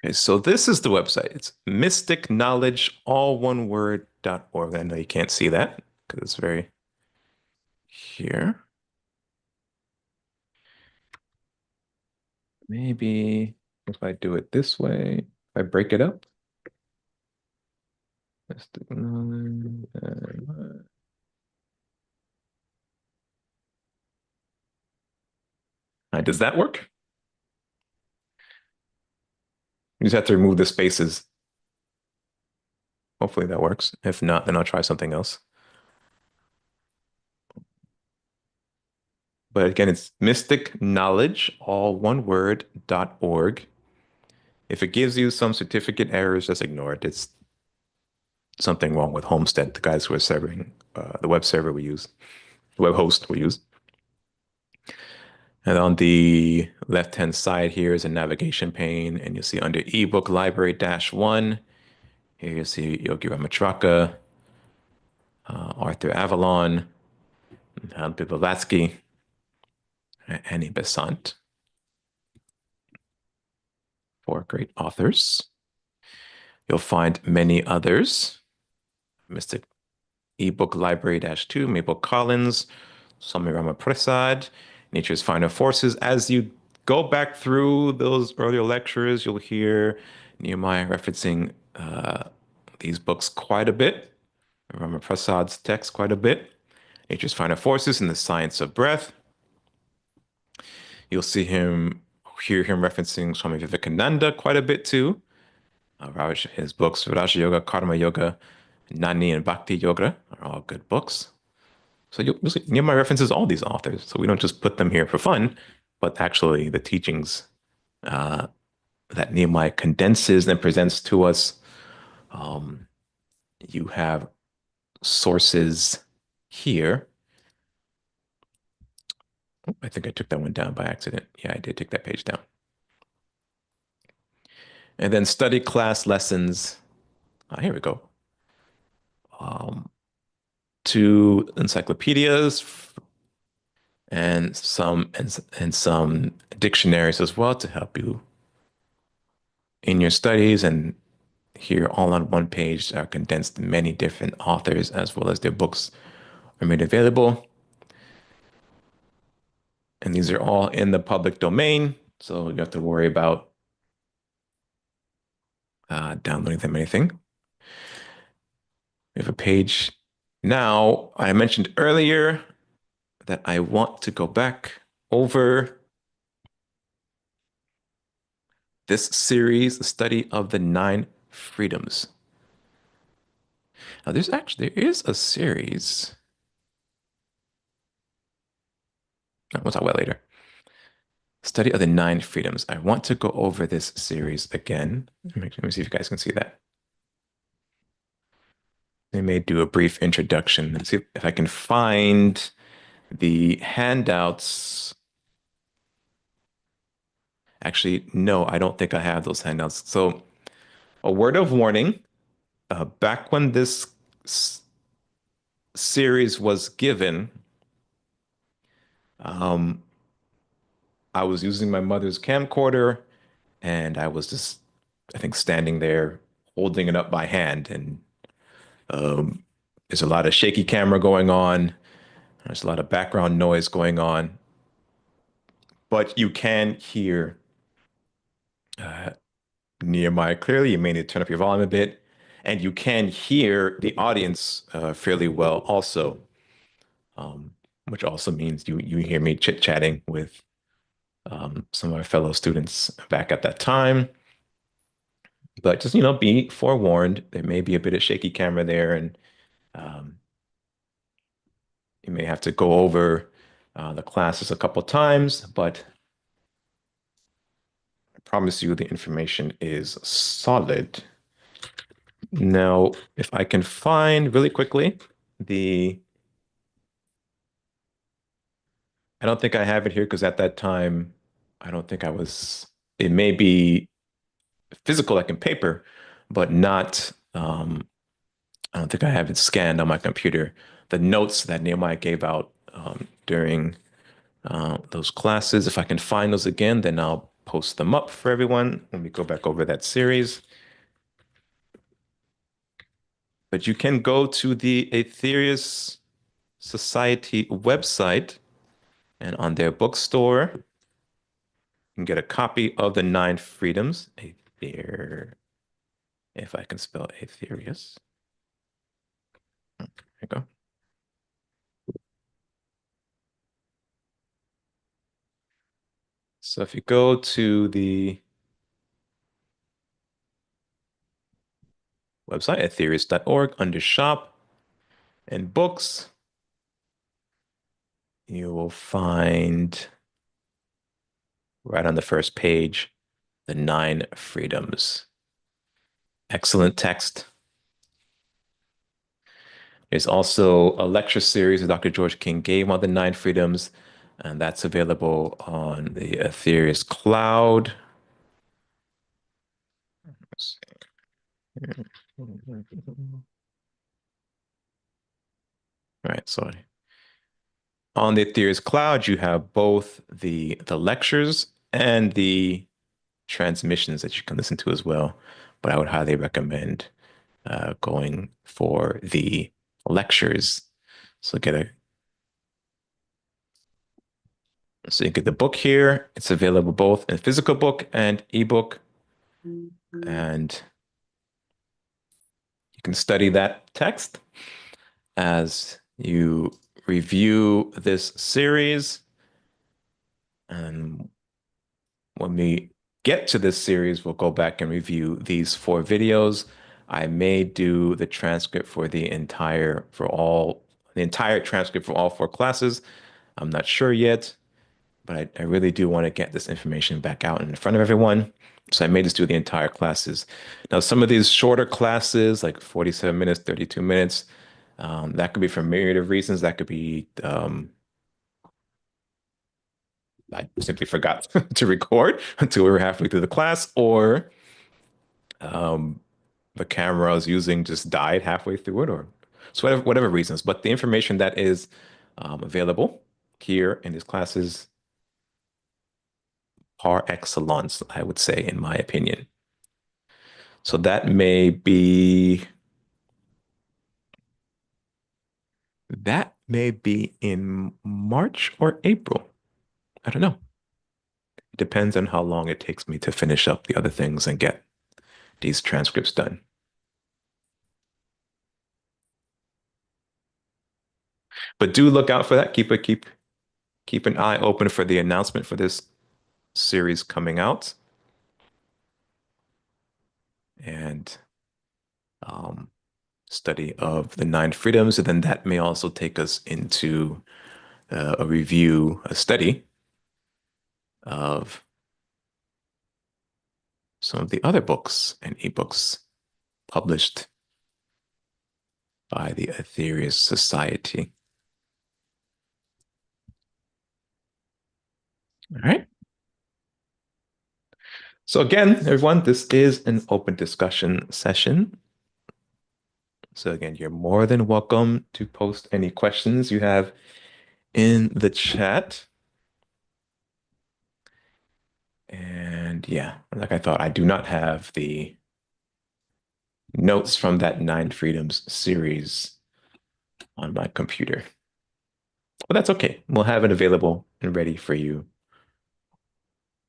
Okay, so this is the website. It's mystic knowledge, all one word.org. I know you can't see that because it's very here. Maybe if I do it this way, if I break it up. Mystic knowledge. Does that work? You just have to remove the spaces. Hopefully that works. If not, then I'll try something else. But again, it's mystic knowledge, all one word.org. If it gives you some certificate errors, just ignore it. It's something wrong with Homestead, the guys who are serving the web server we use, the web host we use. And on the left-hand side here is a navigation pane, and you'll see under ebook library -1, here you see Yogi Ramatraka, Arthur Avalon, Blavatsky, and Annie Besant, four great authors. You'll find many others. Mr. ebook library -2, Mabel Collins, Swami Ramaprasad, Nature's Finer Forces. As you go back through those earlier lectures, you'll hear Nehemiah referencing these books quite a bit, Ramaprasad's text quite a bit. Nature's Finer Forces and the Science of Breath. You'll hear him referencing Swami Vivekananda quite a bit too. His books, Raja Yoga, Karma Yoga, Nani, and Bhakti Yoga are all good books. So you'll see Nehemiah references all these authors. So we don't just put them here for fun, but actually the teachings that Nehemiah condenses and presents to us. You have sources here. Oh, I think I took that one down by accident. Yeah, I did take that page down. And then study class lessons. Here we go. Two encyclopedias and some dictionaries as well to help you in your studies. And here all on one page are condensed many different authors as well as their books are made available. And these are all in the public domain, so you have to worry about downloading them or anything. We have a page. Now, I mentioned earlier that I want to go back over this series, the study of the nine freedoms. Now, there is a series. We'll talk about it later. Study of the nine freedoms. I want to go over this series again. Let me see if you guys can see that. I may do a brief introduction and see if I can find the handouts. Actually, no, I don't think I have those handouts. So, a word of warning, back when this series was given, um, I was using my mother's camcorder and I was just, I think, standing there holding it up by hand. And um, there's a lot of shaky camera going on. There's a lot of background noise going on. But you can hear uh, Nehemiah clearly. You may need to turn up your volume a bit. And you can hear the audience fairly well also, um, which also means you hear me chit-chatting with some of our fellow students back at that time. But just, be forewarned, there may be a bit of shaky camera there, and um, you may have to go over the classes a couple times, but I promise you the information is solid. Now, if I can find really quickly the, I don't think I have it here because at that time, I don't think I was, it may be physical like in paper, but not, I don't think I have it scanned on my computer. The notes that Nehemiah gave out during those classes, if I can find those again, then I'll post them up for everyone when we go back over that series. But you can go to the Aetherius Society website, and on their bookstore, you can get a copy of the Nine Freedoms. Aether, if I can spell Aetherius. There you go. So if you go to the website, aetherius.org, under shop and books, you will find right on the first page, the nine freedoms. Excellent text. There's also a lecture series that Dr. George King gave on the nine freedoms, and that's available on the Aetherius Cloud. Let's see. All right, so on the Aetherius Cloud, you have both the lectures and the transmissions that you can listen to as well. But I would highly recommend going for the lectures. So you get the book here. It's available both in physical book and ebook. And you can study that text as you review this series. And when we get to this series, we'll go back and review these 4 videos. I may do the transcript for the entire transcript for all 4 classes. I'm not sure yet, but I really do want to get this information back out in front of everyone. So I may just do the entire classes. Now, some of these shorter classes, like 47 minutes, 32 minutes, that could be for a myriad of reasons. That could be I simply forgot to record until we were halfway through the class, or um, the camera I was using just died halfway through it, or so whatever reasons. But the information that is available here in these classes par excellence, I would say, in my opinion. So that may be in March or April. I don't know. It depends on how long it takes me to finish up the other things and get these transcripts done. But do look out for that. Keep an eye open for the announcement for this series coming out. And um, study of the nine freedoms, and then that may also take us into a study of some of the other books and ebooks published by the Aetherius Society. All right. So again, everyone, this is an open discussion session. So again, you're more than welcome to post any questions you have in the chat. And yeah, like I thought, I do not have the notes from that Nine Freedoms series on my computer. But that's okay. We'll have it available and ready for you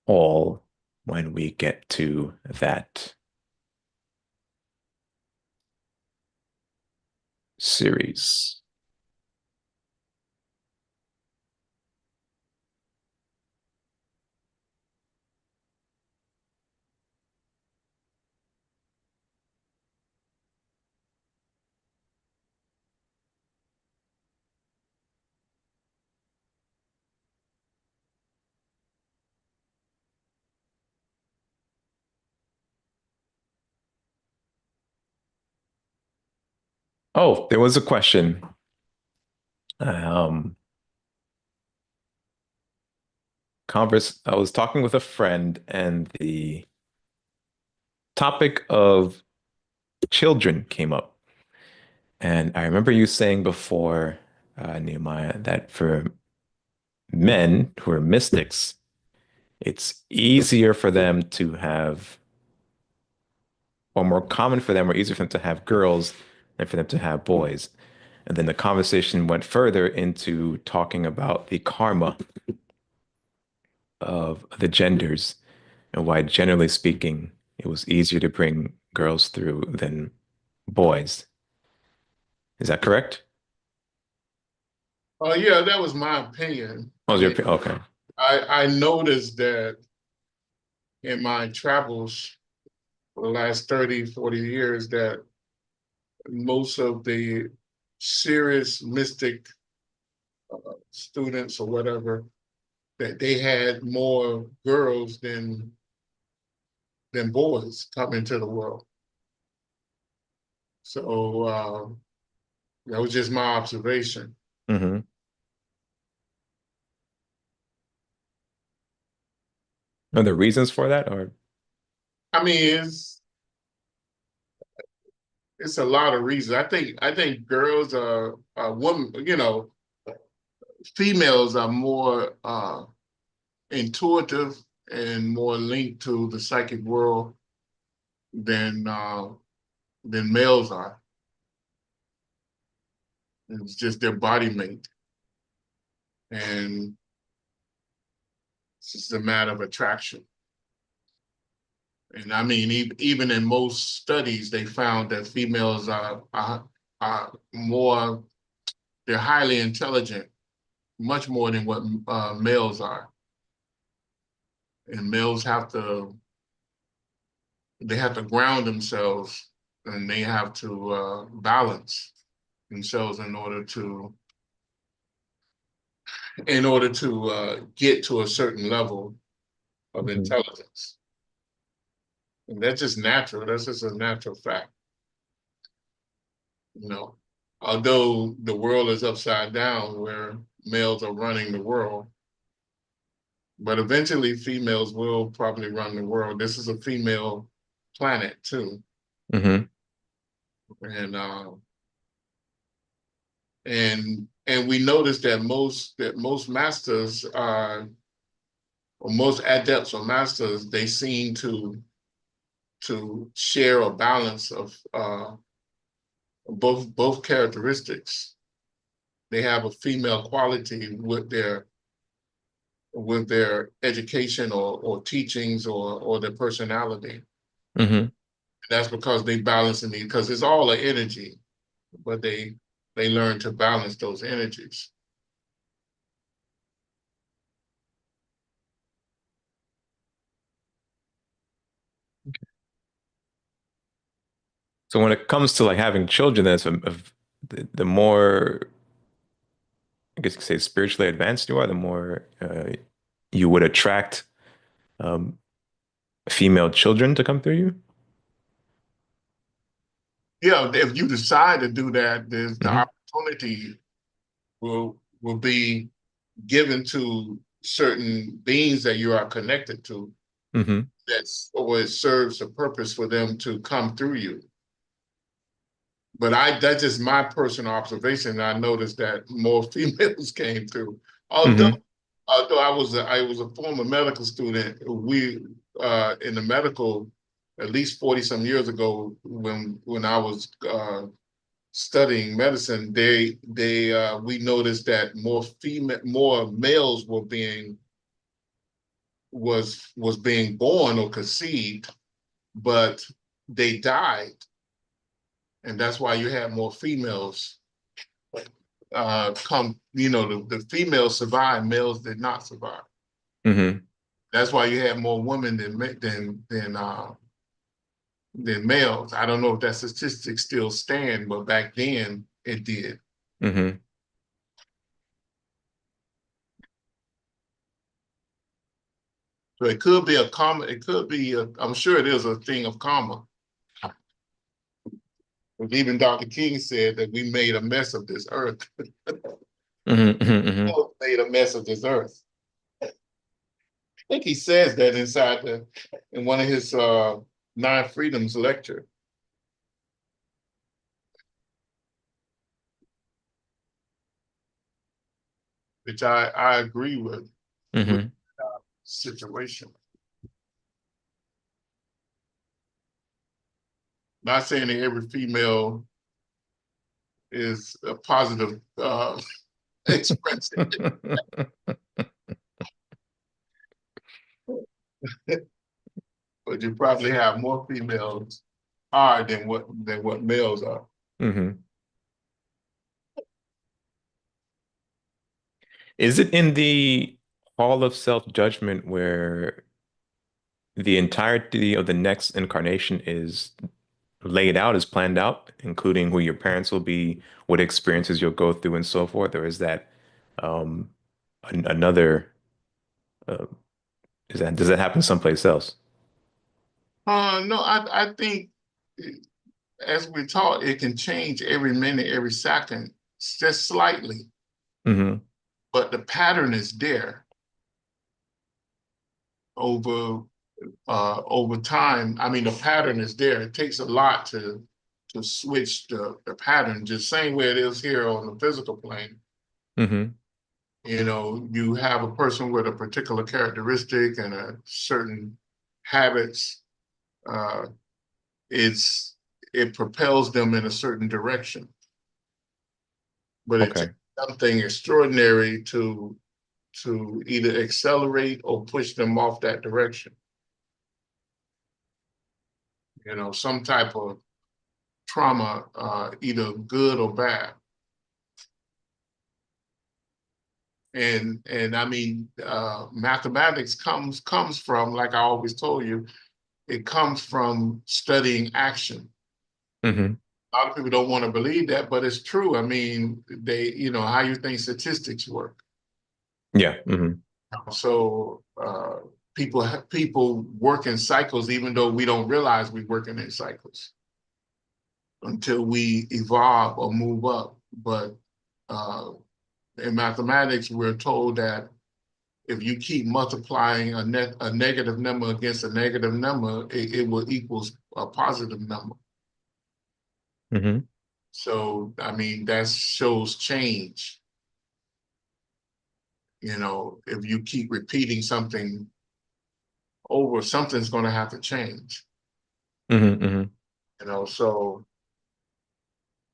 all when we get to that series. Oh, there was a question. Um, I was talking with a friend, and the topic of children came up. And I remember you saying before, Nehemiah, that for men who are mystics, it's easier for them to have, or more common for them, or easier for them to have girls than for them to have boys. And then the conversation went further into talking about the karma of the genders and why, generally speaking, it was easier to bring girls through than boys. Is that correct? Oh yeah, that was my opinion. Oh, okay. I noticed that in my travels for the last 30, 40 years that most of the serious mystic students or whatever, that they had more girls than boys come into the world. So that was just my observation. Hmm. Are there reasons for that, or? I mean, it's a lot of reasons. I think girls are women, females are more intuitive and more linked to the psychic world than uh, than males are. It's just their body mate, and it's just a matter of attraction. And I mean, even in most studies, they found that females are more, they're highly intelligent, much more than what males are. And males they have to ground themselves, and they have to balance themselves in order to get to a certain level of Mhm. intelligence. And that's just natural. That's just a natural fact. You know, although the world is upside down where males are running the world, but eventually females will probably run the world. This is a female planet too, Hmm. and and we noticed that most masters are, or most adepts or masters, they seem to to share a balance of both characteristics. They have a female quality with their education or teachings or their personality. Hmm. That's because they balance in because it's all an energy, but they learn to balance those energies. So when it comes to like having children, that's the more, I guess you could say, spiritually advanced you are, the more you would attract um, female children to come through you. Yeah, if you decide to do that, there's the Hmm. opportunity will be given to certain beings that you are connected to. Hmm. That's or it serves a purpose for them to come through you. But that's just my personal observation. I noticed that more females came through. Although Hmm. I was a former medical student, we in the medical at least 40 some years ago when I was studying medicine, we noticed that more males was being born or conceived, but they died, and that's why you had more females come. The females survived, males did not survive. Hmm. That's why you had more women than males. I don't know if that statistic still stand, but back then it did. Hmm. So it could be a karma. It could be. I'm sure it is a thing of karma. Because even Dr. King said that we made a mess of this earth. Hmm. Hmm. Made a mess of this earth. I think he says that in one of his Nine Freedoms lecture, which I agree with Hmm. situation. Not saying that every female is a positive expression, but you probably have more females are than what males are. Hmm. Is it in the Hall of Self-Judgment where the entirety of the next incarnation is laid out, is planned out, including who your parents will be, what experiences you'll go through, and so forth? Or is that um, another? Uh, does that happen someplace else? No, I think as we talk, it can change every minute, every second, just slightly, Hmm. but the pattern is there over over time. I mean, the pattern is there. It takes a lot to switch the pattern, just same way it is here on the physical plane. Hmm. You have a person with a particular characteristic and a certain habits. Uh, it's it propels them in a certain direction, but it takes Okay. something extraordinary to either accelerate or push them off that direction. Some type of trauma, either good or bad. And I mean, mathematics comes from, like I always told you, it comes from studying action. Hmm. A lot of people don't want to believe that, but it's true. I mean, how you think statistics work. Yeah. Hmm. So people work in cycles, even though we don't realize we're working in cycles until we evolve or move up. But uh, in mathematics, we're told that if you keep multiplying a negative number against a negative number, it will equals a positive number. Hmm. So, I mean, that shows change. If you keep repeating something over, something's going to have to change. Hmm.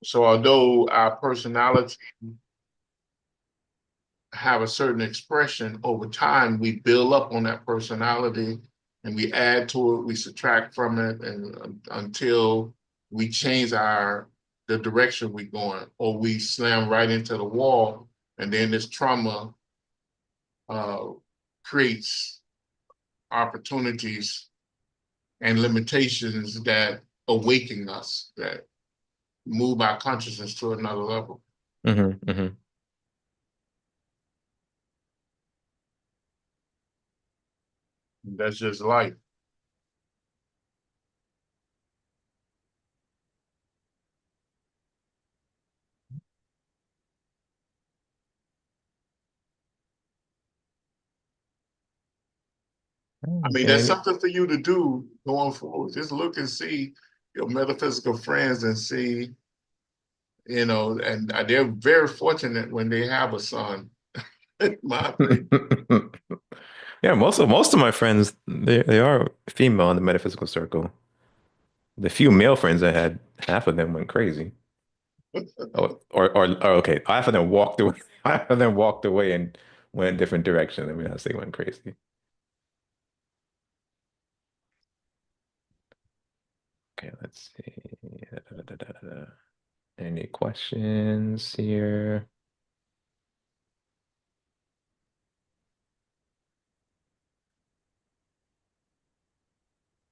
So although our personality have a certain expression over time, we build up on that personality and we add to it, we subtract from it, and until we change the direction we're going, or we slam right into the wall, and then this trauma uh, creates opportunities and limitations that awaken us, that move our consciousness to another level. Hmm. Hmm. That's just life. I mean, that's Okay. something for you to do going forward. Just look and see your metaphysical friends and see, and they're very fortunate when they have a son, in my opinion. Yeah, most of my friends they are female in the metaphysical circle. The few male friends I had, half of them went crazy. Or okay, half of them walked away. Half of them walked away and went a different direction. I mean, I say went crazy. Okay, let's see. Da, da, da, da, da, da. Any questions here?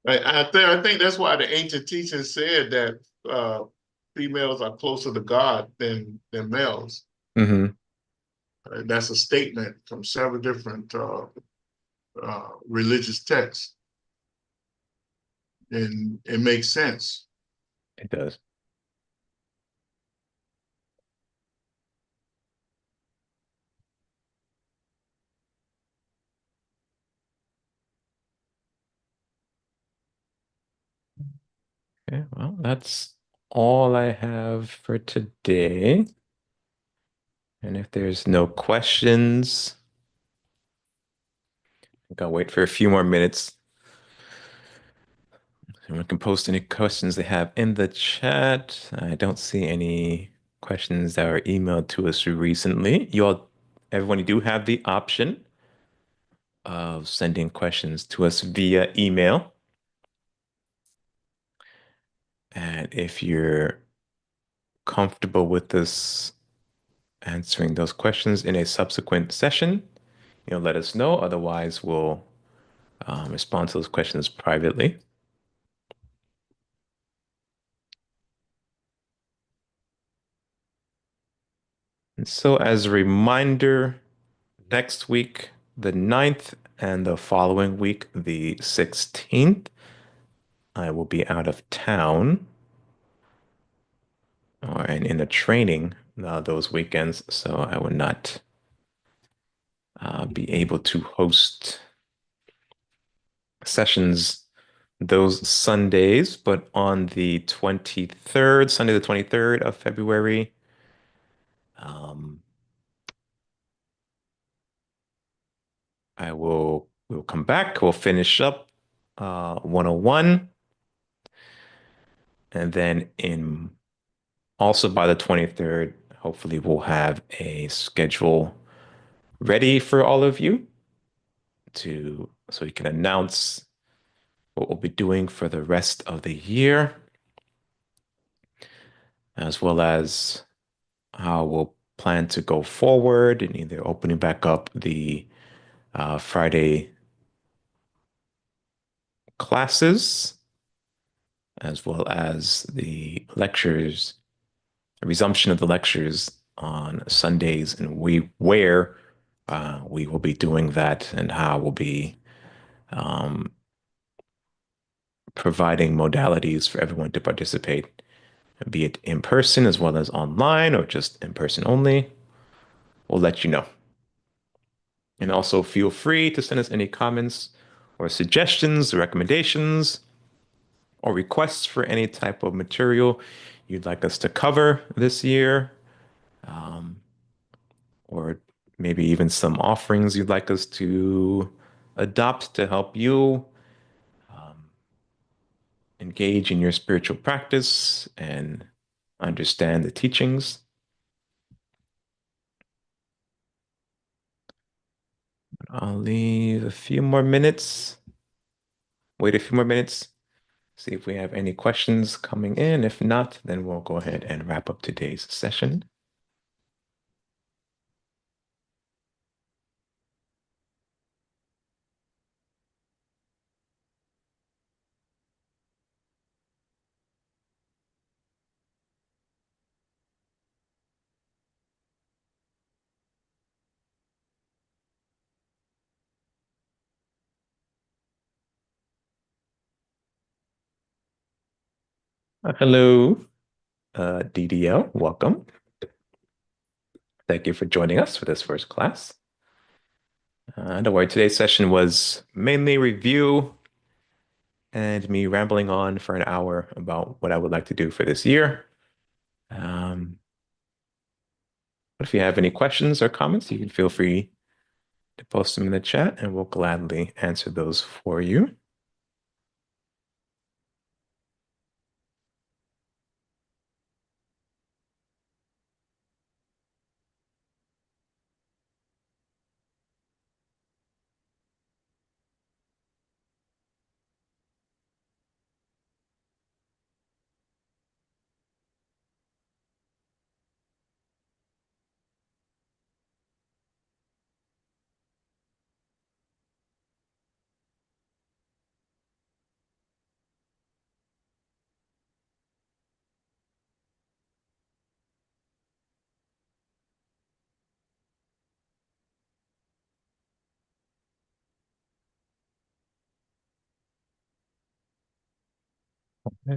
I think that's why the ancient teachings said that females are closer to God than males. Hmm. That's a statement from several different religious texts, and it makes sense. It does. Okay, well, that's all I have for today. And if there's no questions, I think I'll wait for a few more minutes. Anyone can post any questions they have in the chat. I don't see any questions that were emailed to us recently. Everyone, you do have the option of sending questions to us via email. And if you're comfortable with us answering those questions in a subsequent session, let us know. Otherwise, we'll respond to those questions privately. And so, as a reminder, next week, the 9th, and the following week, the 16th, I will be out of town and in a training those weekends, so I will not be able to host sessions those Sundays. But on the 23rd, Sunday the 23rd of February, um, we'll come back. We'll finish up 101, and then in also by the 23rd, hopefully we'll have a schedule ready for all of you so you can announce what we'll be doing for the rest of the year, as well as how we'll plan to go forward and either opening back up the Friday classes, as well as the lectures, the resumption of the lectures on Sundays, and where we will be doing that and how we'll be um, providing modalities for everyone to participate, be it in person as well as online or just in person only. We'll let you know. And also feel free to send us any comments or suggestions, recommendations, or requests for any type of material you'd like us to cover this year, um, or maybe even some offerings you'd like us to adopt to help you engage in your spiritual practice and understand the teachings. I'll leave a few more minutes, wait a few more minutes, see if we have any questions coming in. If not, then we'll go ahead and wrap up today's session. Hello, DDL, welcome. Thank you for joining us for this first class. Don't worry, today's session was mainly review and me rambling on for an hour about what I would like to do for this year. But if you have any questions or comments, you can feel free to post them in the chat and we'll gladly answer those for you.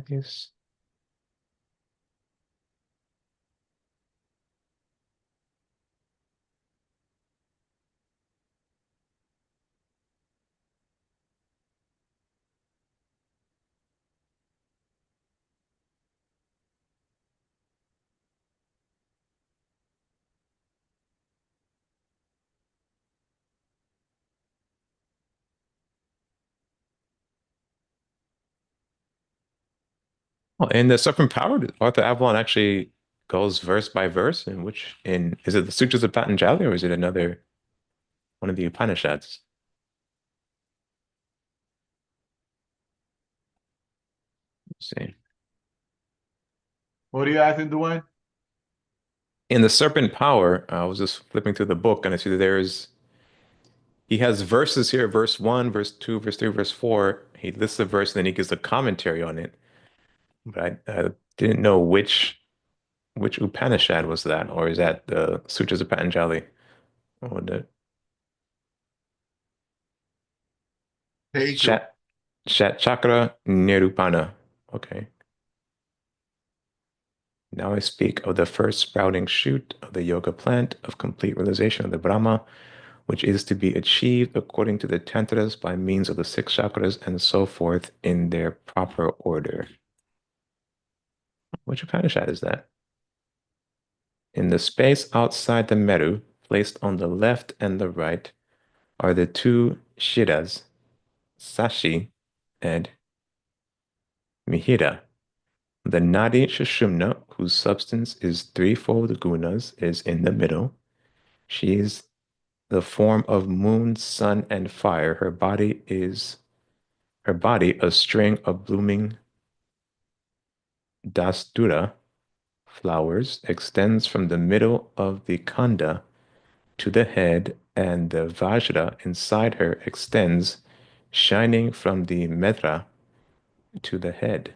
Yes. Well, in the Serpent Power, Arthur Avalon actually goes verse by verse in which in is it the Sutras of Patanjali or is it another one of the Upanishads? Let's see. What are you asking, Dwayne? In the Serpent Power, I was just flipping through the book and I see that he has verses here, verse 1, verse 2, verse 3, verse 4. He lists the verse and then he gives a commentary on it. But I didn't know which Upanishad was that, or is that the Sutras of Patanjali? Or the Page of Shat Chakra Nirupana. Okay. Now I speak of the first sprouting shoot of the yoga plant of complete realization of the Brahma, which is to be achieved according to the tantras by means of the six chakras and so forth in their proper order. Which Upanishad is that? In the space outside the Meru, placed on the left and the right, are the two Shiras, Sashi and Mihira. The Nadi Sushumna, whose substance is threefold gunas, is in the middle. She is the form of moon, sun, and fire. Her body a string of blooming dastura flowers, extends from the middle of the khanda to the head, and the Vajra inside her extends, shining from the Medra to the head.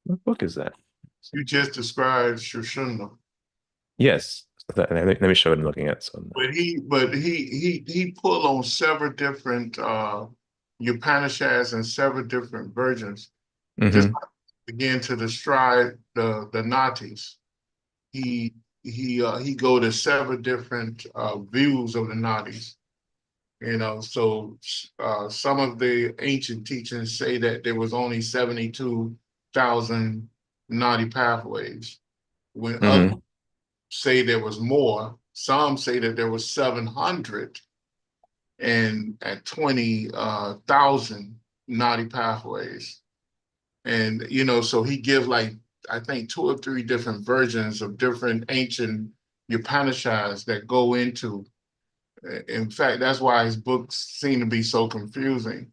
What book is that? you just described Shoshana. Yes. Let me show what I'm looking at. So, But he pulled on several different Upanishads and several different versions. Just mhm. begin to describe the Natis. He he go to several different views of the Nadis. So some of the ancient teachings say that there was only 72,000 Nadi pathways, when others Mhm. say there was more. Some say that there was 700, and at 20,000 naughty pathways. And, so he gives like, I think 2 or 3 different versions of different ancient Upanishads that go into. In fact, that's why his books seem to be so confusing.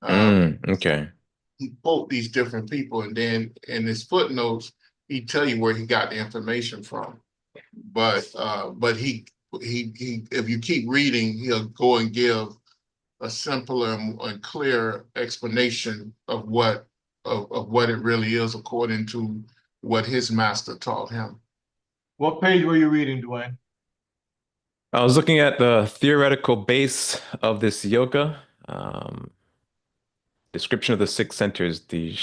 Okay. He quote these different people, and then in his footnotes, he tell you where he got the information from. But he if you keep reading, he'll go and give a simpler and clear explanation of what it really is according to what his master taught him. What page were you reading, Dwayne? I was looking at the theoretical base of this yoga, description of the 6 centers, the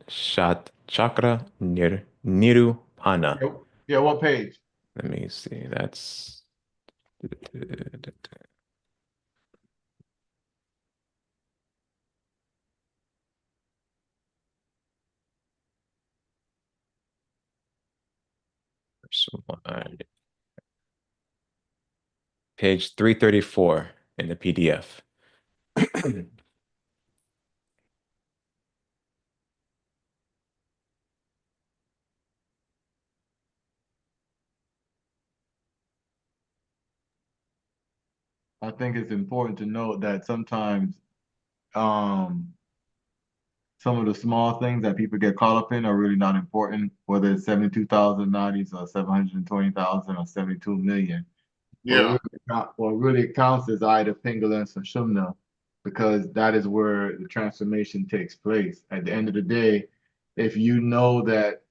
chakra nirupana. Yeah, yeah, what page? Let me see. That's page 334 in the PDF. I think it's important to note that sometimes um, some of the small things that people get caught up in are really not important, whether it's 72,000 nadis or 720,000 or 72 million. Yeah, What really counts is either Pingala and Sushumna, because that is where the transformation takes place. At the end of the day, if you know that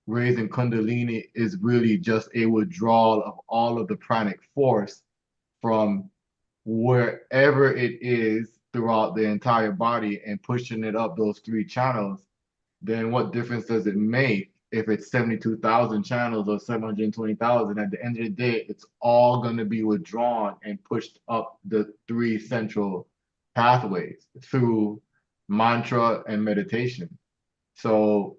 raising Kundalini is really just a withdrawal of all of the pranic force from wherever it is throughout the entire body and pushing it up those 3 channels, then what difference does it make if it's 72,000 channels or 720,000? At the end of the day, it's all going to be withdrawn and pushed up the 3 central pathways through mantra and meditation. So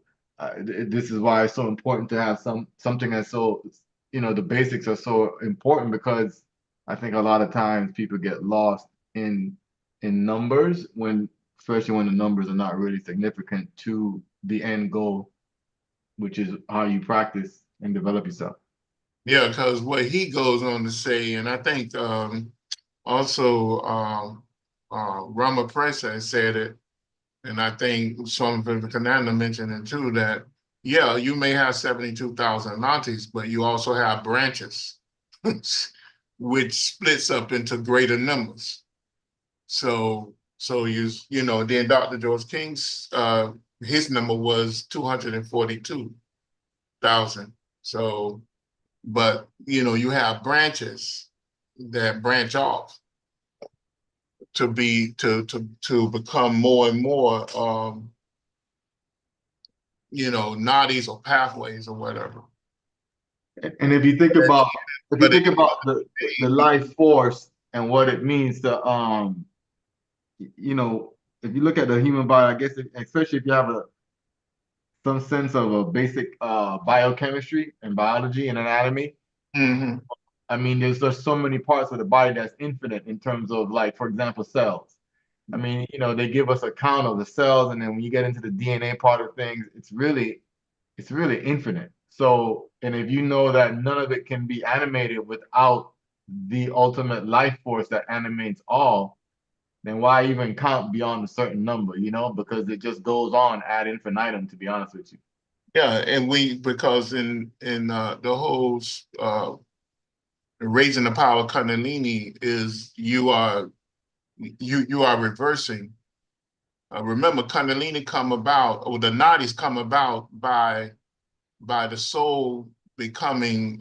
this is why it's so important to have something that's so, the basics are so important, because I think a lot of times people get lost in numbers, especially when the numbers are not really significant to the end goal, which is how you practice and develop yourself. yeah, because what he goes on to say, and I think also Ramapresa said it, and I think Swami Vivekananda mentioned it too, that yeah, you may have 72,000 nantis, but you also have branches, which splits up into greater numbers. So then Dr. George King's his number was 242,000. So, but you have branches that branch off to become more and more nadis or pathways or whatever. And if you think about But it, the life force and what it means to you know, if you look at the human body, I guess especially if you have some sense of a basic biochemistry and biology and anatomy, mhm. I mean, there's just so many parts of the body that's infinite in terms of, like, for example, cells. I mean, they give us a count of the cells, and then when you get into the DNA part of things, it's really infinite. So, and if you know that none of it can be animated without the ultimate life force that animates all, then why even count beyond a certain number, because it just goes on ad infinitum, to be honest with you. Yeah, and because in the whole raising the power of Kundalini is you are reversing. Remember, Kundalini come about, or the nadis come about by the soul becoming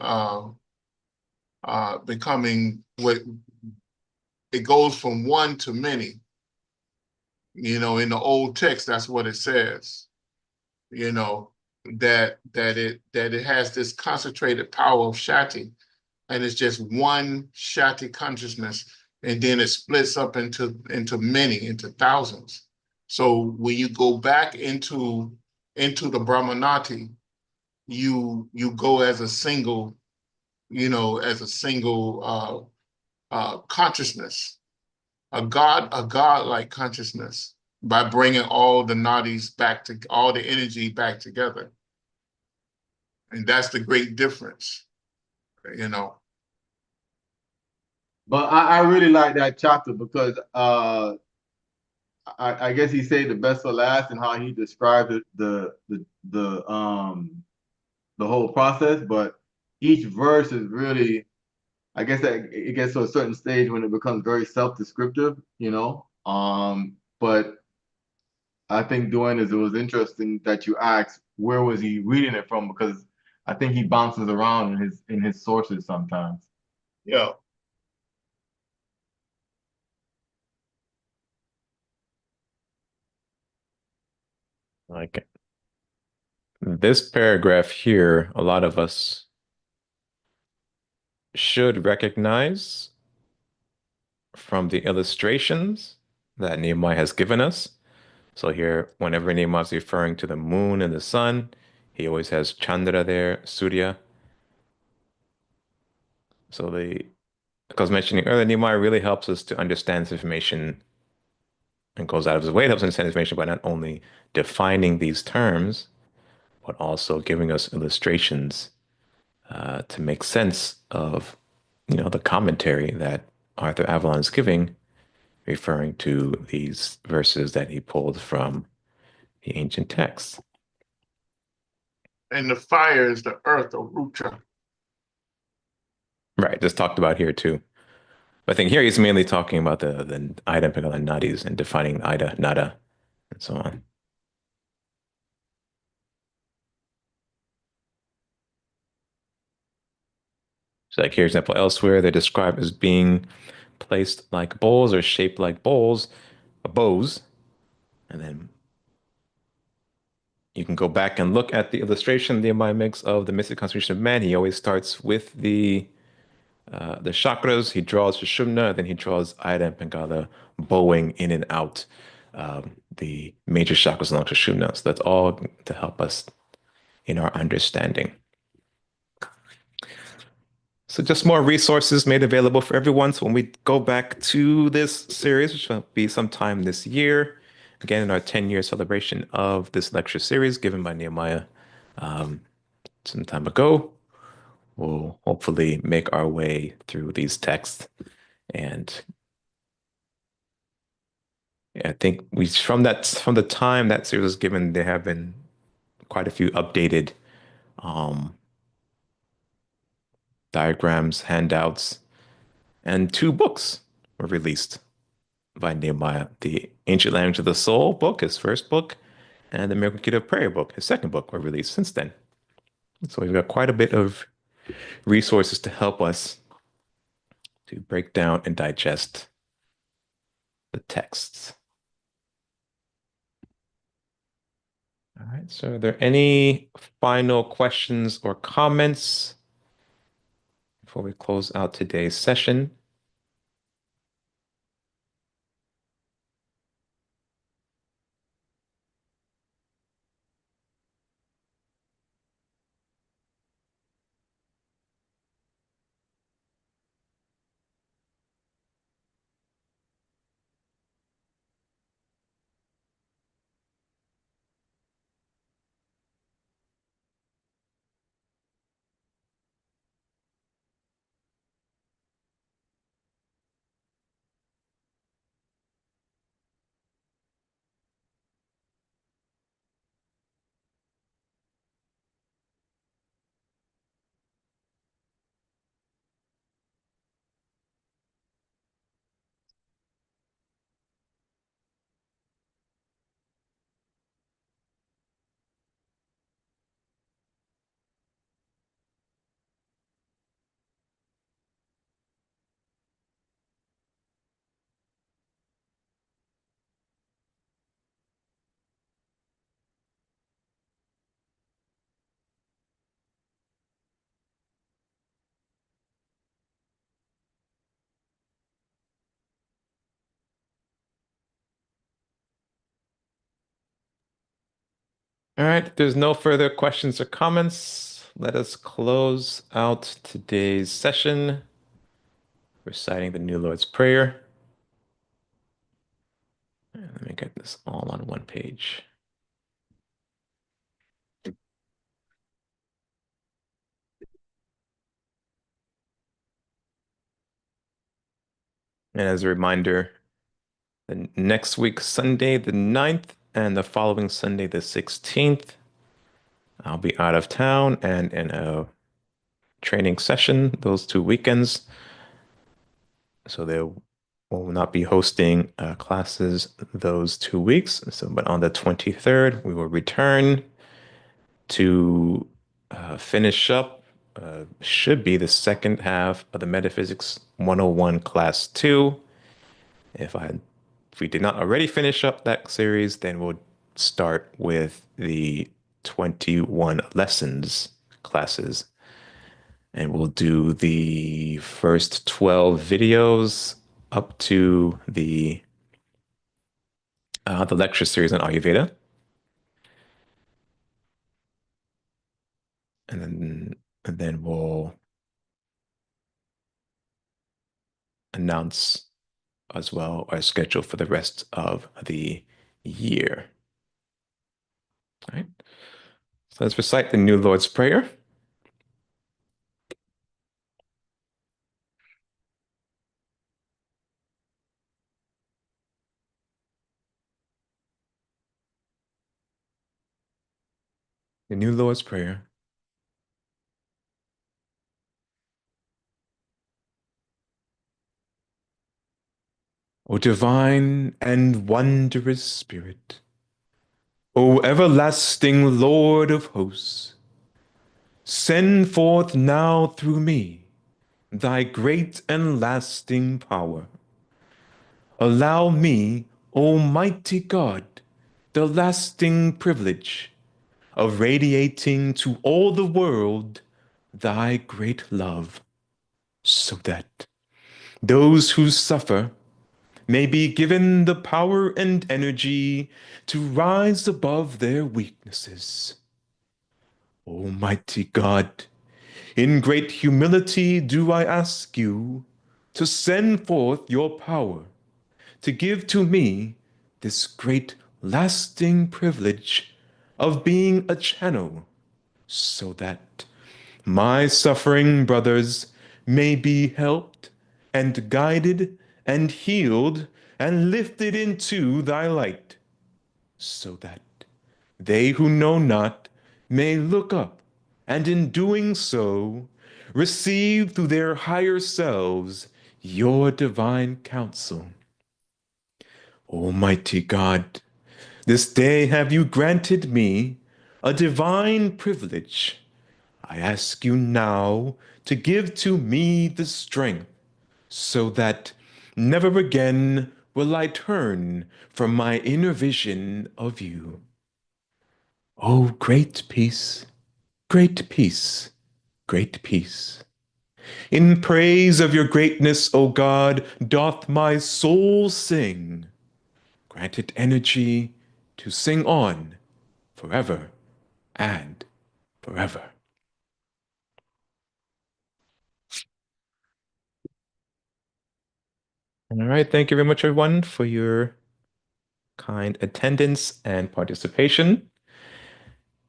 what it goes from one to many. In the old text, that's what it says. That it has this concentrated power of Shakti, and it's just one Shakti consciousness, and then it splits up into many, into thousands. So when you go back into the Brahmanati, you go as a single, as a single consciousness, a God-like consciousness by bringing all the nadis back to all the energy back together. And that's the great difference, you know. But I really like that chapter because I guess he saved the best for last and how he described the whole process. But each verse is really, I guess that it gets to a certain stage when it becomes very self-descriptive, you know. But I think doing is it was interesting that you asked where was he reading it from because I think he bounces around in his sources sometimes. Yeah. Like this paragraph here, a lot of us should recognize from the illustrations that Nehemiah has given us. So here, whenever Nehemiah is referring to the moon and the sun, he always has Chandra there, Surya. So because mentioning earlier, Nehemiah really helps us to understand this information and goes out of his way to help us understand information by not only defining these terms, but also giving us illustrations to make sense of, the commentary that Arthur Avalon is giving, referring to these verses that he pulled from the ancient texts. And the fire is the earth or Rucha. Right, just talked about here too. I think here he's mainly talking about the Ida, Pingala, and Nadis and defining Ida, Nada, and so on. So like here, example, elsewhere they're described as being placed like bowls or shaped like bowls, bows, and then you can go back and look at the illustration Nehemiah makes of the mystic constitution of man. He always starts with the chakras. He draws Sushumna, then he draws Ida and Pingala bowing in and out the major chakras along Sushumna. So that's all to help us in our understanding. So just more resources made available for everyone. So when we go back to this series, which will be sometime this year, again in our 10-year celebration of this lecture series given by Nehemiah some time ago, we'll hopefully make our way through these texts. And I think from the time that series was given, there have been quite a few updated diagrams, handouts, and 2 books were released by Nehemiah. The Ancient Language of the Soul book, his first book, and the Miracle Key of Prayer book, his second book, were released since then. So we've got quite a bit of resources to help us to break down and digest the texts. All right, so are there any final questions or comments before we close out today's session? All right, if there's no further questions or comments, let us close out today's session. reciting the New Lord's Prayer. And let me get this all on one page. And as a reminder, the next week, Sunday, the 9th, and the following Sunday, the 16th, I'll be out of town and in a training session those 2 weekends. So they will not be hosting classes those 2 weeks. So, but on the 23rd, we will return to finish up, should be the second half of the Metaphysics 101 Class 2. If we did not already finish up that series, then we'll start with the 21 lessons classes. And we'll do the first 12 videos up to the lecture series on Ayurveda. And then we'll announce as well our schedule for the rest of the year. All right. So let's recite the New Lord's Prayer. The New Lord's Prayer. O divine and wondrous Spirit, O everlasting Lord of hosts, send forth now through me thy great and lasting power. Allow me, Almighty God, the lasting privilege of radiating to all the world thy great love, so that those who suffer may be given the power and energy to rise above their weaknesses. Almighty God, in great humility do I ask you to send forth your power to give to me this great lasting privilege of being a channel, so that my suffering brothers may be helped and guided and healed and lifted into thy light, so that they who know not may look up, and in doing so, receive through their higher selves your divine counsel. Almighty God, this day have you granted me a divine privilege. I ask you now to give to me the strength, so that never again will I turn from my inner vision of you. Oh, great peace, great peace, great peace. In praise of your greatness, O God, doth my soul sing. Grant it energy to sing on forever and forever. All right, thank you very much, everyone, for your kind attendance and participation.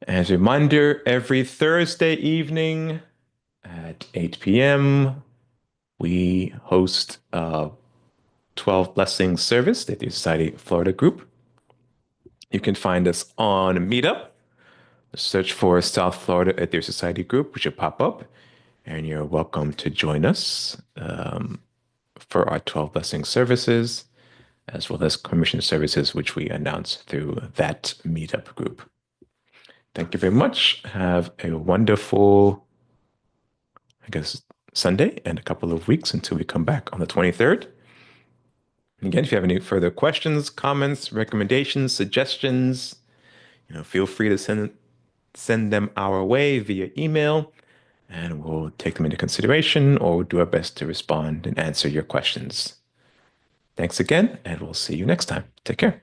As a reminder, every Thursday evening at 8 p.m., we host a 12 Blessings service at the Society Florida group. You can find us on MeetUp. Search for South Florida at their Society group, which will pop up, and you're welcome to join us for our 12 Blessing services, as well as commission services, which we announce through that meetup group. Thank you very much. Have a wonderful, Sunday and a couple of weeks until we come back on the 23rd. Again, if you have any further questions, comments, recommendations, suggestions, feel free to send them our way via email, and we'll take them into consideration or do our best to respond and answer your questions. Thanks again, and we'll see you next time. Take care.